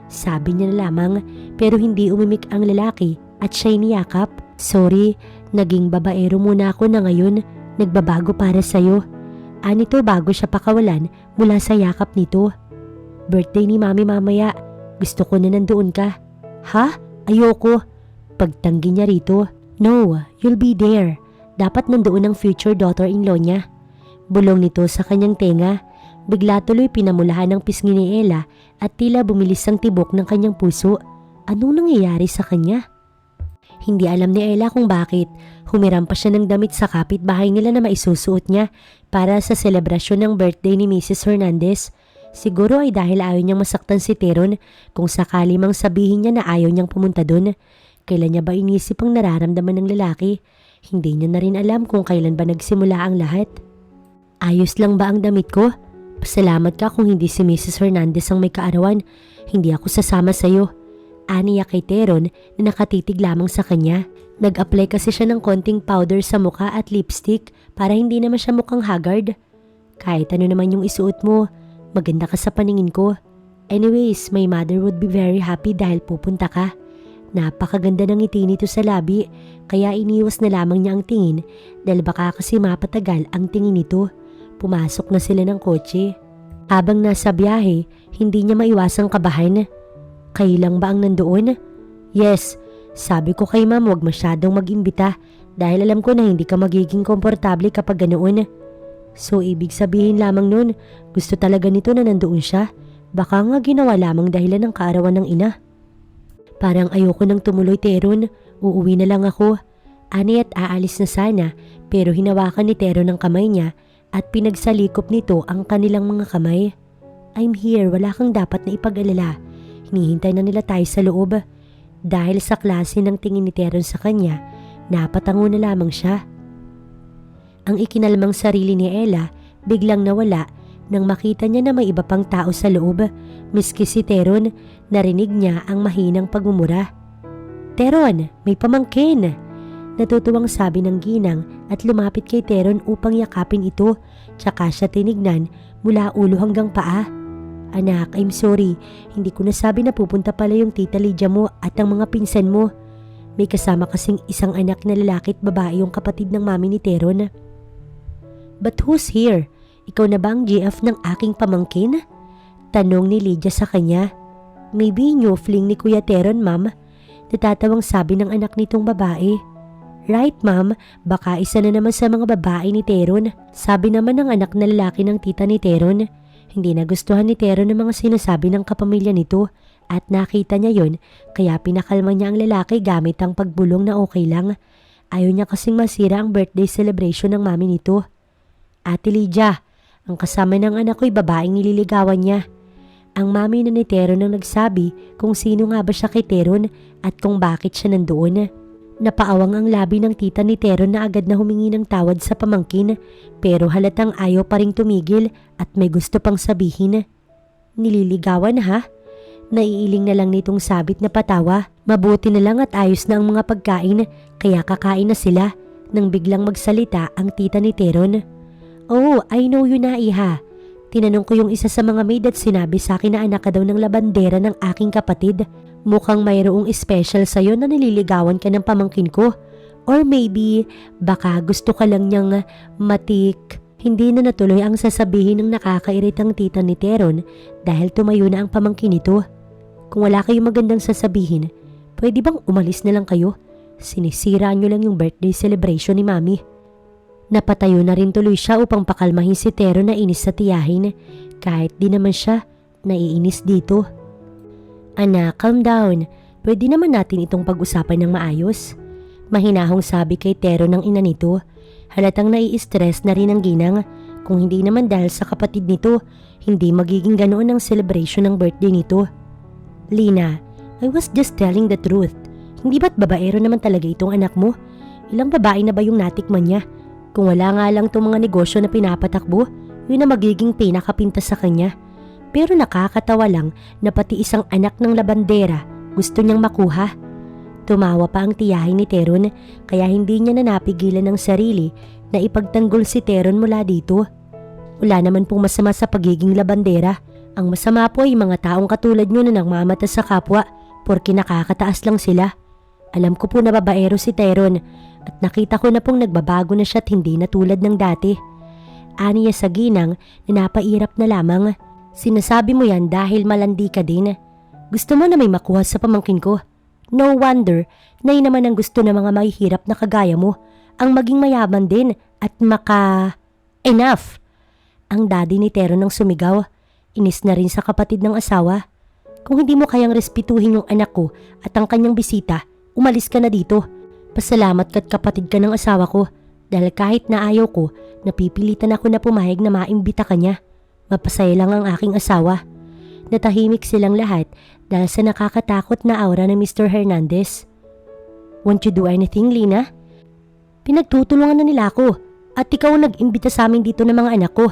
Sabi niya na lamang pero hindi umimik ang lalaki at siya'y niyakap. Sorry, naging babaero muna ako na ngayon nagbabago para sa'yo. Anito bago siya pakawalan mula sa yakap nito. Birthday ni Mami mamaya. Gusto ko na nandoon ka. Ha? Ayoko. Pagtanggi niya rito. No, you'll be there. Dapat nandoon ang future daughter-in-law niya. Bulong nito sa kanyang tenga. Bigla tuloy pinamulahan ng pisngi ni Ella at tila bumilis ang tibok ng kanyang puso. Anong nangyayari sa kanya? Hindi alam ni Ella kung bakit. Humiram pa siya ng damit sa kapitbahay nila na maisusuot niya para sa selebrasyon ng birthday ni Mrs. Hernandez. Siguro ay dahil ayaw niyang masaktan si Teron kung sakali mang sabihin niya na ayaw niyang pumunta doon. Kailan niya ba inisip ang nararamdaman ng lalaki? Hindi niya na rin alam kung kailan ba nagsimula ang lahat. Ayos lang ba ang damit ko? Pasalamat ka kung hindi si Mrs. Hernandez ang may kaarawan. Hindi ako sasama sa'yo. Aniya kay Teron na nakatitig lamang sa kanya. Nag-apply kasi siya ng konting powder sa mukha at lipstick para hindi naman siya mukhang haggard. Kahit ano naman yung isuot mo, maganda ka sa paningin ko. Anyways, my mother would be very happy dahil pupunta ka. Napakaganda ng ngiti nito sa labi kaya iniwas na lamang niya ang tingin dahil baka kasi mapatagal ang tingin nito. Pumasok na sila ng kotse. Habang nasa biyahe, hindi niya maiwasang kabahan. Kailang ba ang nandoon? Yes, sabi ko kay ma'am huwag masyadong mag-imbita dahil alam ko na hindi ka magiging komportable kapag ganoon. So ibig sabihin lamang nun, gusto talaga nito na nandoon siya. Baka nga ginawa lamang dahilan ng kaarawan ng ina. Parang ayoko nang tumuloy, Teron. Uuwi na lang ako. Ani at aalis na sana pero hinawakan ni Teron ang kamay niya at pinagsalikop nito ang kanilang mga kamay. I'm here, wala kang dapat na ipag-alala. Hinihintay na nila tayo sa loob. Dahil sa klase ng tingin ni Teron sa kanya, napatango na lamang siya. Ang ikinalmang sarili ni Ella biglang nawala nang makita niya na may iba pang tao sa loob. Miski si Teron, narinig niya ang mahinang pagmumura. Teron, may pamangkin! Natutuwang sabi ng ginang at lumapit kay Teron upang yakapin ito, tsaka siya tinignan mula ulo hanggang paa. Anak, I'm sorry, hindi ko nasabi na pupunta pala yung tita Lydia mo at ang mga pinsan mo. May kasama kasing isang anak na lalaki at babae yung kapatid ng mami ni Teron. But who's here? Ikaw na ba ang GF ng aking pamangkin? Tanong ni Lydia sa kanya. Maybe new fling ni Kuya Teron, ma'am. Natatawang sabi ng anak nitong babae. Right, ma'am. Baka isa na naman sa mga babae ni Teron. Sabi naman ng anak na lalaki ng tita ni Teron. Hindi nagustuhan ni Teron ang mga sinasabi ng kapamilya nito at nakita niya yon kaya pinakalma niya ang lalaki gamit ang pagbulong na okay lang. Ayaw niya kasing masira ang birthday celebration ng mami nito. Ate Lydia, ang kasama ng anak ko'y babaeng nililigawan niya. Ang mami na ni Teron ang nagsabi kung sino nga ba siya kay Teron at kung bakit siya nandoon. Napaawang ang labi ng tita ni Teron na agad na humingi ng tawad sa pamangkin pero halatang ayaw pa ring tumigil at may gusto pang sabihin. Nililigawan ha? Naiiling na lang nitong sabit na patawa. Mabuti na lang at ayos na ang mga pagkain kaya kakain na sila nang biglang magsalita ang tita ni Teron. Oh, I know you na iha. Tinanong ko yung isa sa mga maid at sinabi sa akin na anak ka daw ng labandera ng aking kapatid. Mukhang mayroong special sa'yo na nililigawan ka ng pamangkin ko. Or maybe, baka gusto ka lang niyang matik. Hindi na natuloy ang sasabihin ng nakakairitang tita ni Teron dahil tumayo na ang pamangkin nito. Kung wala kayong magandang sasabihin, pwede bang umalis na lang kayo? Sinisira niyo lang yung birthday celebration ni Mami. Napatayo na rin tuloy siya upang pakalmahin si Teron na inis sa tiyahin kahit di naman siya naiinis dito. Anak, calm down. Pwede naman natin itong pag-usapan ng maayos. Mahinahong sabi kay Teron ng ina nito. Halatang nai-stress na rin ang ginang. Kung hindi naman dahil sa kapatid nito, hindi magiging ganoon ang celebration ng birthday nito. Lina, I was just telling the truth. Hindi ba't babaero naman talaga itong anak mo? Ilang babae na ba yung natikman niya? Kung wala nga lang itong mga negosyo na pinapatakbo, yun na magiging pinakapintas sa kanya. Pero nakakatawa lang na pati isang anak ng labandera gusto niyang makuha. Tumawa pa ang tiyahin ni Teron kaya hindi niya na napigilan ng sarili na ipagtanggol si Teron mula dito. Wala naman pong masama sa pagiging labandera. Ang masama po ay mga taong katulad niyo na nagmamata sa kapwa porke nakakataas lang sila. Alam ko po na babaero si Teron at nakita ko na pong nagbabago na siya at hindi na tulad ng dati. Aniya sa ginang na napairap na lamang. Sinasabi mo yan dahil malandi ka din. Gusto mo na may makuha sa pamangkin ko. No wonder na yun naman ang gusto ng mga mahihirap na kagaya mo. Ang maging mayaman din at Enough! Ang daddy ni Teron ang sumigaw. Inis na rin sa kapatid ng asawa. Kung hindi mo kayang respetuhin yung anak ko at ang kanyang bisita, umalis ka na dito. Pasalamat ka't kapatid ka ng asawa ko dahil kahit na ayaw ko, napipilitan ako na pumayag na maimbita ka niya. Mapasaya lang ang aking asawa. Natahimik silang lahat dahil sa nakakatakot na aura ng Mr. Hernandez. Won't you do anything, Lina? Pinagtutulungan na nila ako at ikaw nag-imbita sa amin dito ng mga anak ko.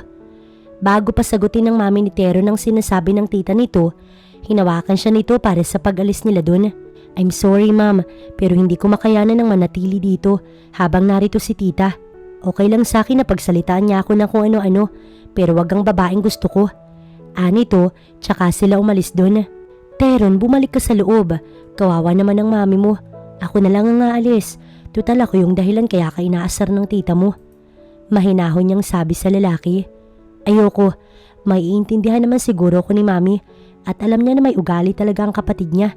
Bago pa sagutin ng mami ni Teron ang sinasabi ng tita nito, hinawakan siya nito para sa pag-alis nila dun. I'm sorry ma'am, pero hindi ko makayanan ng manatili dito habang narito si tita. Okay lang sa akin na pagsalitaan niya ako ng kung ano-ano, pero wag ang babaeng gusto ko. Anito, tsaka sila umalis dun. Teron, bumalik ka sa loob. Kawawa naman ang mami mo. Ako na lang ang aalis. Tutal ako yung dahilan kaya ka inaasar ng tita mo. Mahinahon niyang sabi sa lalaki. Ayoko, maiintindihan naman siguro ko ni mami at alam niya na may ugali talaga ang kapatid niya.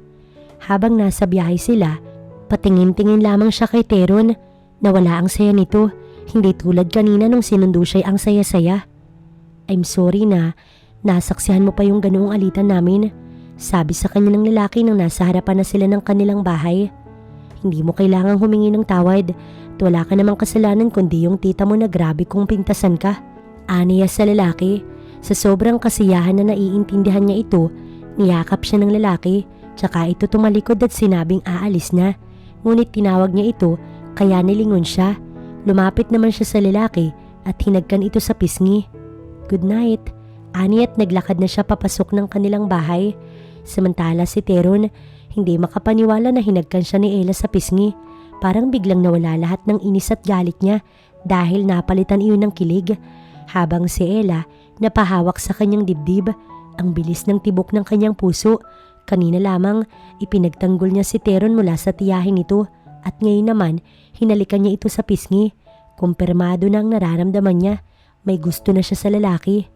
Habang nasa biyahe sila, patingin-tingin lamang siya kay Teron na wala ang saya nito. Hindi tulad kanina nung sinundo siya ang saya-saya. I'm sorry na nasaksihan mo pa yung ganoong alitan namin. Sabi sa kanya ng lalaki nang nasa harapan na sila ng kanilang bahay. Hindi mo kailangang humingi ng tawad at wala ka namang kasalanan kundi yung tita mo na grabe kung pintasan ka. Aniya sa lalaki. Sa sobrang kasiyahan na naiintindihan niya ito, niyakap siya ng lalaki tsaka ito tumalikod at sinabing aalis na. Ngunit tinawag niya ito kaya nilingon siya. Lumapit naman siya sa lalaki at hinagkan ito sa pisngi. Good night. Ani at naglakad na siya papasok ng kanilang bahay. Samantala si Teron hindi makapaniwala na hinagkan siya ni Ella sa pisngi. Parang biglang nawala lahat ng inis at galit niya dahil napalitan iyon ng kilig. Habang si Ella napahawak sa kanyang dibdib, ang bilis ng tibok ng kanyang puso. Kanina lamang ipinagtanggol niya si Teron mula sa tiyahin nito at ngayon naman hinalikan niya ito sa pisngi. Kumpirmado na ang nararamdaman niya. May gusto na siya sa lalaki.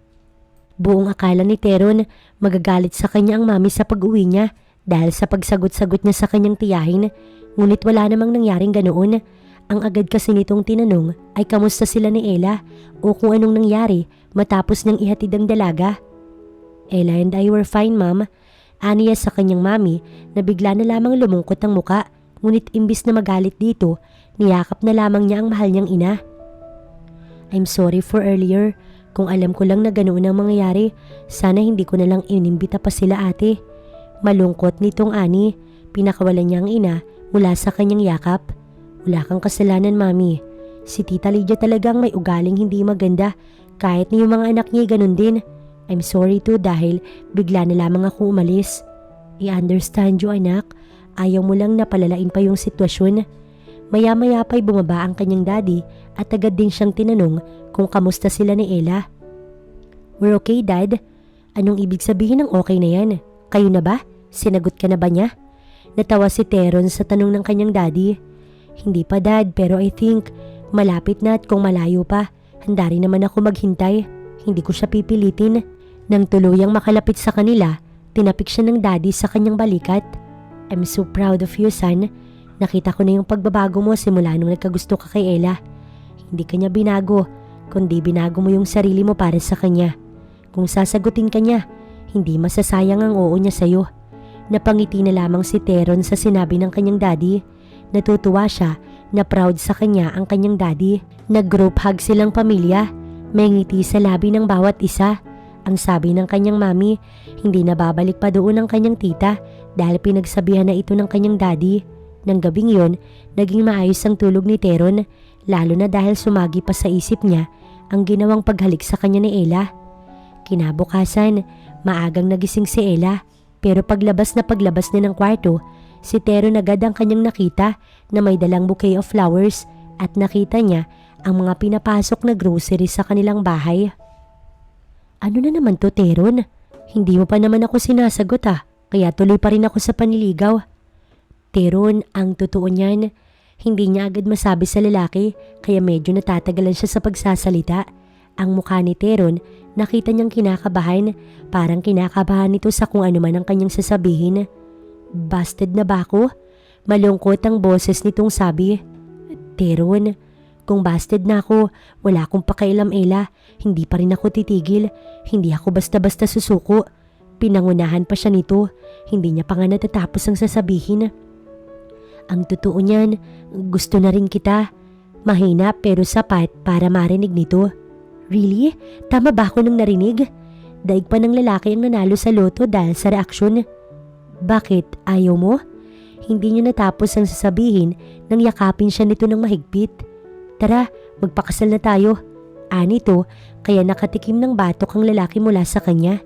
Buong akala ni Teron magagalit sa kanya ang mami sa pag-uwi niya dahil sa pagsagot-sagot niya sa kanyang tiyahin. Ngunit wala namang nangyaring ganoon. Ang agad kasi nitong tinanong ay kamusta sila ni Ella o kung anong nangyari matapos niyang ihatid ang dalaga. Ella and I were fine, ma'am. Aniya sa kanyang mami na bigla na lamang lumungkot ang muka. Ngunit imbis na magalit dito, niyakap na lamang niya ang mahal niyang ina. I'm sorry for earlier. Kung alam ko lang na ganoon ang mangyayari, sana hindi ko na lang inimbita pa sila ate. Malungkot nitong Ani. Pinakawalan niya ang ina mula sa kanyang yakap. Wala kang kasalanan, mami. Si Tita Lydia talagang may ugaling hindi maganda. Kahit na yung mga anak niya ganun din. I'm sorry too dahil bigla na lamang ako umalis. I-understand you, anak. Ayaw mo lang na palalain pa yung sitwasyon. Maya-maya pa'y bumaba ang kanyang daddy at agad din siyang tinanong kung kamusta sila ni Ella. We're okay, Dad. Anong ibig sabihin ng okay na yan? Kayo na ba? Sinagot ka na ba niya? Natawa si Teron sa tanong ng kanyang daddy. Hindi pa, Dad, pero I think malapit na at kung malayo pa, handa rin naman ako maghintay. Hindi ko siya pipilitin. Nang tuluyang makalapit sa kanila, tinapik siya ng daddy sa kanyang balikat. I'm so proud of you, son. Nakita ko na yung pagbabago mo simula nung nagkagusto ka kay Ella. Hindi ka niya binago, kundi binago mo yung sarili mo para sa kanya. Kung sasagutin ka niya, hindi masasayang ang oo niya sa'yo. Napangiti na lamang si Teron sa sinabi ng kanyang daddy. Natutuwa siya na proud sa kanya ang kanyang daddy. Nag-group hug silang pamilya. May ngiti sa labi ng bawat isa. Ang sabi ng kanyang mami, hindi na babalik pa doon ang kanyang tita dahil pinagsabihan na ito ng kanyang daddy. Nang gabing yon, naging maayos ang tulog ni Teron, lalo na dahil sumagi pa sa isip niya ang ginawang paghalik sa kanya ni Ella. Kinabukasan, maagang nagising si Ella, pero paglabas na ng kwarto, si Teron agad ang kanyang nakita na may dalang bouquet of flowers at nakita niya ang mga pinapasok na groceries sa kanilang bahay. Ano na naman to, Teron? Hindi mo pa naman ako sinasagot kaya tuloy pa rin ako sa panliligaw. Teron, ang totoo niyan, hindi niya agad masabi sa lalaki kaya medyo natatagalan siya sa pagsasalita. Ang mukha ni Teron, nakita niyang kinakabahan, parang kinakabahan nito sa kung ano man ang kanyang sasabihin. Busted na ba ako? Malungkot ang boses nitong sabi. Teron, kung busted na ako, wala akong pakialam, Ella. Hindi pa rin ako titigil. Hindi ako basta-basta susuko. Pinangunahan pa siya nito. Hindi niya pa nga natatapos ang sasabihin. Ang totoo niyan, gusto na rin kita. Mahina pero sapat para marinig nito. Really? Tama ba ako nang narinig? Daig pa ng lalaki ang nanalo sa loto dahil sa reaksyon. Bakit? Ayaw mo? Hindi niya natapos ang sasabihin nang yakapin siya nito ng mahigpit. Tara, magpakasal na tayo. Anito, kaya nakatikim ng batok ang lalaki mula sa kanya.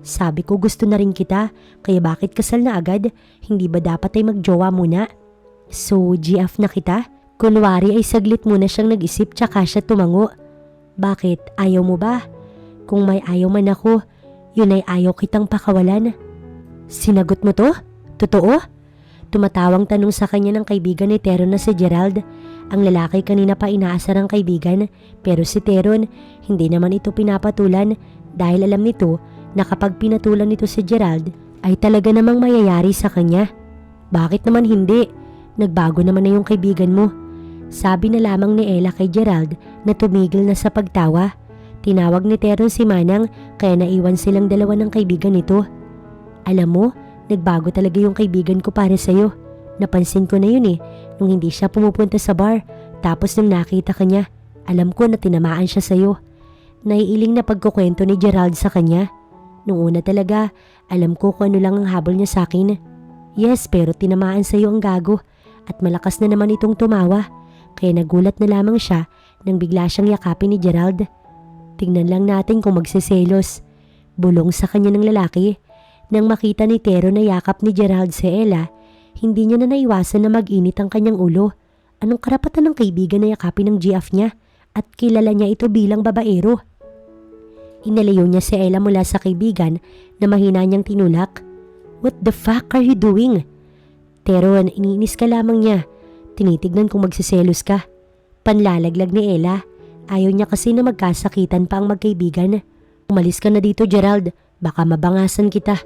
Sabi ko gusto na rin kita, kaya bakit kasal na agad? Hindi ba dapat ay magjowa muna? So, GF na kita? Kunwari ay saglit muna siyang nag-isip tsaka siya tumango. Bakit? Ayaw mo ba? Kung may ayaw man ako, yun ay ayaw kitang pakawalan. Sinagot mo to? Totoo? Tumatawang tanong sa kanya ng kaibigan ni Teron na si Gerald. Ang lalaki kanina pa inaasar ang kaibigan pero si Teron hindi naman ito pinapatulan dahil alam nito na kapag pinatulan nito si Gerald ay talaga namang mayayari sa kanya. Bakit naman hindi? Nagbago naman na yung kaibigan mo. Sabi na lamang ni Ella kay Gerald na tumigil na sa pagtawa. Tinawag ni Teron si Manang kaya naiwan silang dalawa ng kaibigan nito. Alam mo, nagbago talaga yung kaibigan ko para sa'yo. Napansin ko na yun nung hindi siya pumupunta sa bar. Tapos nung nakita ka niya, alam ko na tinamaan siya sa'yo. Naiiling na pagkukwento ni Gerald sa kanya. Nung una talaga, alam ko kung ano lang ang habol niya sa akin. Yes, pero tinamaan sa'yo ang gago. At malakas na naman itong tumawa. Kaya nagulat na lamang siya nang bigla siyang yakapin ni Gerald. Tingnan lang natin kung magseselos. Bulong sa kanya ng lalaki. Nang makita ni Tero na yakap ni Gerald si Ella, hindi niya na naiwasan na mag-init ang kanyang ulo. Anong karapatan ng kaibigan na yakapin ng GF niya at kilala niya ito bilang babaero? Inalayo niya si Ella mula sa kaibigan na mahina niyang tinulak. What the fuck are you doing? Teron, iniinis ka lamang niya. Tinitignan kung magsiselos ka. Panlalaglag ni Ella. Ayaw niya kasi na magkasakitan pa ang magkaibigan. Umalis ka na dito, Gerald. Baka mabangasan kita.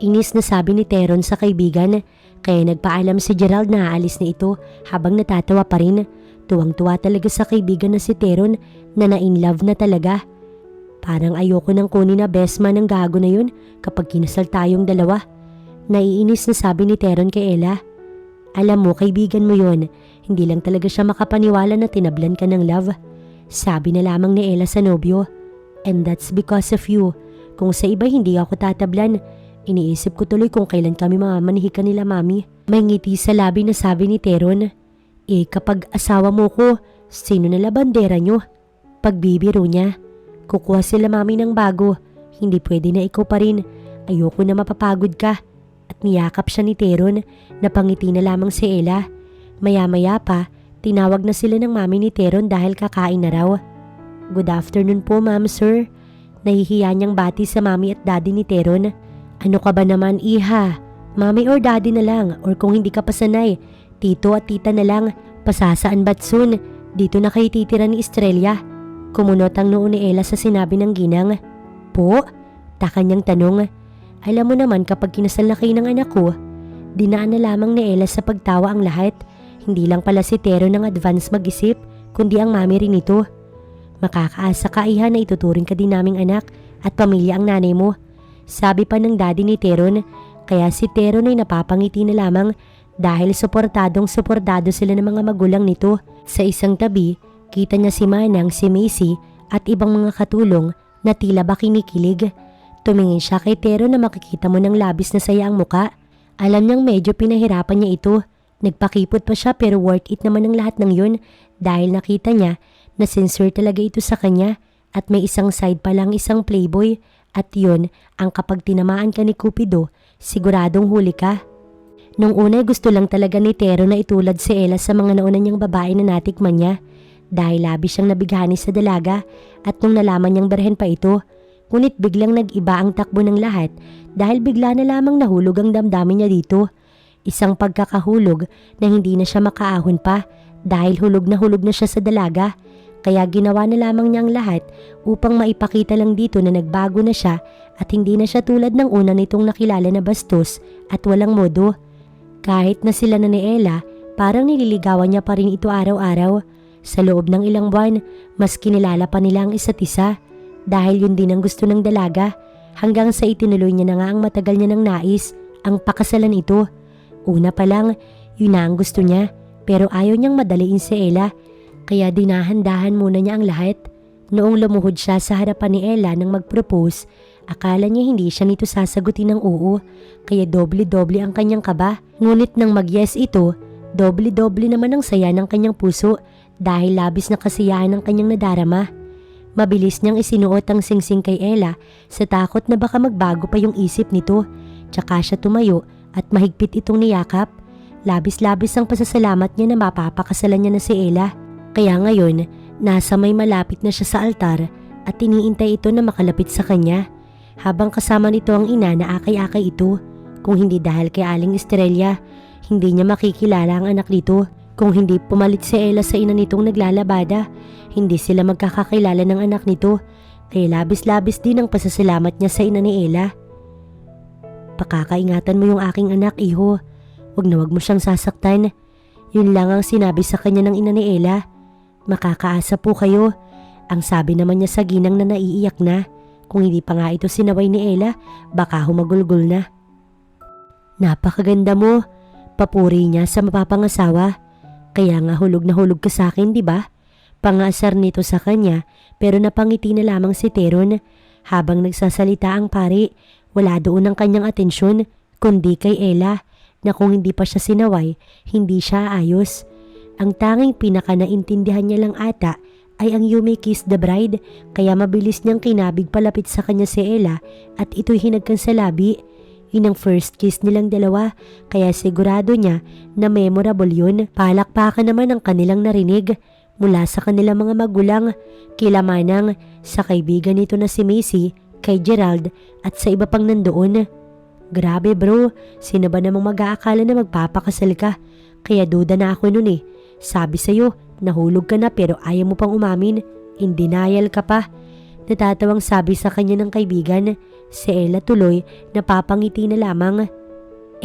Inis na sabi ni Teron sa kaibigan. Kaya nagpaalam si Gerald na aalis na ito habang natatawa pa rin. Tuwang-tuwa talaga sa kaibigan na si Teron na na-in-love na talaga. Parang ayoko nang kunin na best man ng gago na yun kapag kinasal tayong dalawa. Naiinis na sabi ni Teron kay Ella. Alam mo, kaibigan mo yun. Hindi lang talaga siya makapaniwala na tinablan ka ng love. Sabi na lamang ni Ella sa nobyo. And that's because of you. Kung sa iba hindi ako tatablan, iniisip ko tuloy kung kailan kami mamamanihikan nila mami. May ngiti sa labi na sabi ni Teron. Kapag asawa mo ko, sino na labandera nyo? Pagbibiro niya. Kukuha sila mami ng bago. Hindi pwede na ikaw pa rin. Ayoko na mapapagod ka. At niyakap siya ni Teron. Napangiti na lamang si Ella. Maya-maya pa, tinawag na sila ng mami ni Teron dahil kakain na raw. Good afternoon po, ma'am, sir. Nahihiya niyang bati sa mami at daddy ni Teron. Ano ka ba naman, iha? Mami or daddy na lang, or kung hindi ka pa sanay, tito at tita na lang. Pasasaan ba't soon? Dito na kayo titira ni Estrella. Kumunot ang noo ni Ella sa sinabi ng ginang. Po? Taka niyang tanong. Alam mo naman kapag kinasal na kayo ng anak ko, dinaan na lamang ni Ella sa pagtawa ang lahat. Hindi lang pala si Teron ng advance mag-isip, kundi ang mami rin ito. Makakaasa ka, iha, na ituturing ka din naming anak at pamilya ang nanay mo. Sabi pa ng daddy ni Teron, kaya si Teron ay napapangiti na lamang dahil suportado sila ng mga magulang nito. Sa isang tabi, kita niya si Manang, si Macy at ibang mga katulong na tila ba kinikilig. Tumingin siya kay Teron na makikita mo ng labis na saya ang muka. Alam niyang medyo pinahirapan niya ito. Nagpakipot pa siya pero worth it naman ang lahat ng yun dahil nakita niya na sincere talaga ito sa kanya at may isang side pa lang isang playboy at yun ang kapag tinamaan ka ni Cupido, siguradong huli ka. Nung una gusto lang talaga ni Tero na itulad si Ella sa mga nauna niyang babae na natikman niya dahil labis siyang nabighani sa dalaga at nung nalaman niyang berhen pa ito, ngunit biglang nag-iba ang takbo ng lahat dahil bigla na lamang nahulog ang damdamin niya dito. Isang pagkakahulog na hindi na siya makaahon pa dahil hulog na siya sa dalaga. Kaya ginawa na lamang niya ang lahat upang maipakita lang dito na nagbago na siya at hindi na siya tulad ng una nitong nakilala na bastos at walang modo. Kahit na sila na ni Ella, parang nililigawan niya pa rin ito araw-araw. Sa loob ng ilang buwan, mas kinilala pa nila ang isa't isa dahil yun din ang gusto ng dalaga hanggang sa itinuloy niya na nga ang matagal niya ng nais, ang pakasalan ito. Una pa lang, yun na ang gusto niya pero ayaw niyang madaliin si Ella. Kaya dinahan-dahan muna niya ang lahat. Noong lumuhod siya sa harapan ni Ella nang mag-propose, akala niya hindi siya nito sasagutin ng oo, kaya doble-doble ang kanyang kaba. Ngunit nang mag-yes ito, doble-doble naman ang saya ng kanyang puso dahil labis na kasiyahan ang kanyang nadarama. Mabilis niyang isinuot ang singsing kay Ella sa takot na baka magbago pa yung isip nito. Tsaka siya tumayo at mahigpit itong niyakap. Labis-labis ang pasasalamat niya na mapapakasalan niya na si Ella. Kaya ngayon, nasa may malapit na siya sa altar at iniintay ito na makalapit sa kanya. Habang kasama nito ang ina na akay-akay ito. Kung hindi dahil kay Aling Estrella, hindi niya makikilala ang anak nito. Kung hindi pumalit si Ella sa ina nitong naglalabada, hindi sila magkakakilala ng anak nito. Kaya labis-labis din ang pasasalamat niya sa ina ni Ella. Pakakaingatan mo yung aking anak, iho. Wag na wag mo siyang sasaktan. Yun lang ang sinabi sa kanya ng ina ni Ella. Makakaasa po kayo. Ang sabi naman niya sa ginang na naiiyak na. Kung hindi pa nga ito sinaway ni Ella, baka humagulgol na. Napakaganda mo. Papuri niya sa mapapangasawa. Kaya nga hulog na hulog ka sa akin, di ba? Pangasar nito sa kanya pero napangiti na lamang si Teron. Habang nagsasalita ang pari, wala doon ang kanyang atensyon kundi kay Ella na kung hindi pa siya sinaway, hindi siya ayos. Ang tanging pinaka naintindihan niya lang ata ay ang "You may kiss the bride" kaya mabilis niyang kinabig palapit sa kanya si Ella at ito'y hinagkan sa labi. Yun ang first kiss nilang dalawa kaya sigurado niya na memorable yun. Palakpakan naman ang kanilang narinig mula sa kanilang mga magulang, kila Manang, sa kaibigan nito na si Macy, kay Gerald at sa iba pang nandoon. Grabe bro, sino ba namang mag-aakala na magpapakasal ka? Kaya duda na ako nun eh. Sabi sa'yo, nahulog ka na pero ayaw mo pang umamin. In denial ka pa. Natatawang sabi sa kanya ng kaibigan. Si Ella tuloy napapangiti na lamang.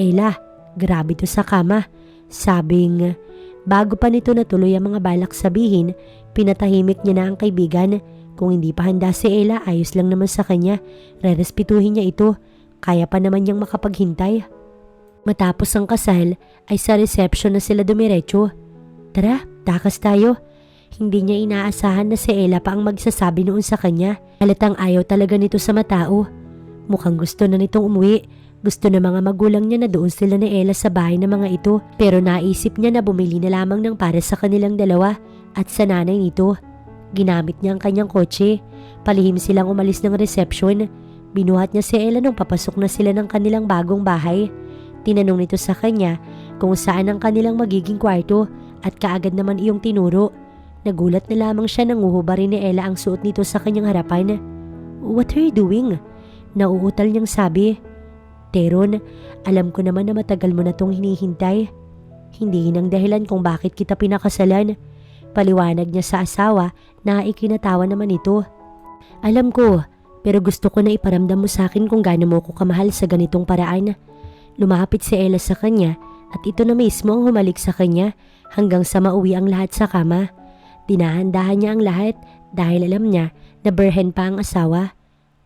Ella, grabe to sa kama. Sabing, bago pa nito natuloy ang mga balak sabihin, pinatahimik niya na ang kaibigan. Kung hindi pa handa si Ella, ayos lang naman sa kanya. Rerespetuhin niya ito. Kaya pa naman niyang makapaghintay. Matapos ang kasal, ay sa reception na sila dumiretso. Tara, takas tayo. Hindi niya inaasahan na si Ella pa ang magsasabi noon sa kanya. Halatang ayaw talaga nito sa matao. Mukhang gusto na nitong umuwi. Gusto ng mga magulang niya na doon sila ni Ella sa bahay ng mga ito. Pero naisip niya na bumili na lamang ng para sa kanilang dalawa at sa nanay nito. Ginamit niya ang kanyang kotse. Palihim silang umalis ng reception. Binuhat niya si Ella nung papasok na sila ng kanilang bagong bahay. Tinanong nito sa kanya kung saan ang kanilang magiging kwarto at kaagad naman iyong tinuro. Nagulat na lamang siya nang uhubarin ni Ella ang suot nito sa kanyang harapan. What are you doing? Nauutal niyang sabi. Teron, alam ko naman na matagal mo na tong hinihintay. Hindi yun ang dahilan kung bakit kita pinakasalan. Paliwanag niya sa asawa na ikinatawa naman ito. Alam ko, pero gusto ko na iparamdam mo sa akin kung gaano mo ko kamahal sa ganitong paraan. Lumapit si Ella sa kanya at ito na mismo ang humalik sa kanya hanggang sa mauwi ang lahat sa kama. Dinahandahan niya ang lahat dahil alam niya na birhen pa ang asawa.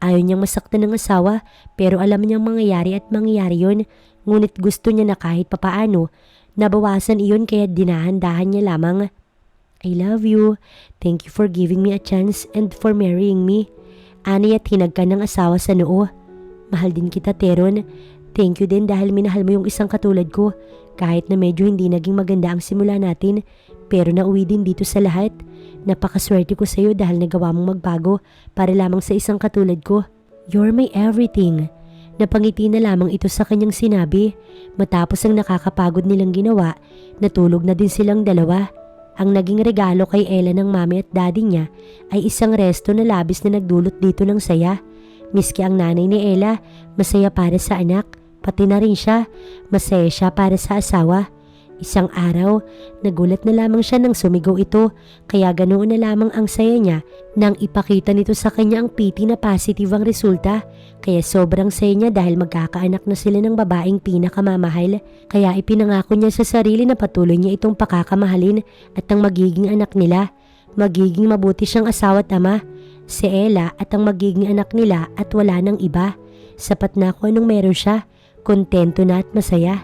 Ayaw niyang masaktan ng asawa pero alam niyang mangyayari at mangyayari yun. Ngunit gusto niya na kahit papaano nabawasan iyon kaya dinahandahan niya lamang. I love you. Thank you for giving me a chance and for marrying me. Ani at hinagkan ng asawa sa noo. Mahal din kita, Teron. Thank you din dahil minahal mo yung isang katulad ko. Kahit na medyo hindi naging maganda ang simula natin, pero nauwi din dito sa lahat. Napakaswerte ko sa'yo dahil nagawa mong magbago para lamang sa isang katulad ko. You're my everything. Napangiti na lamang ito sa kanyang sinabi. Matapos ang nakakapagod nilang ginawa, natulog na din silang dalawa. Ang naging regalo kay Ella ng mami at daddy niya ay isang resto na labis na nagdulot dito ng saya. Miski ang nanay ni Ella, masaya para sa anak, pati na rin siya, masaya siya para sa asawa. Isang araw, nagulat na lamang siya nang sumigaw ito, kaya ganoon na lamang ang saya niya nang ipakita nito sa kanya ang piti na positive ang resulta. Kaya sobrang saya niya dahil magkakaanak na sila ng babaeng pinakamamahal. Kaya ipinangako niya sa sarili na patuloy niya itong pakakamahalin at ang magiging anak nila. Magiging mabuti siyang asawa at ama, si Ella at ang magiging anak nila at wala nang iba. Sapat na kung anong meron siya, kontento na at masaya.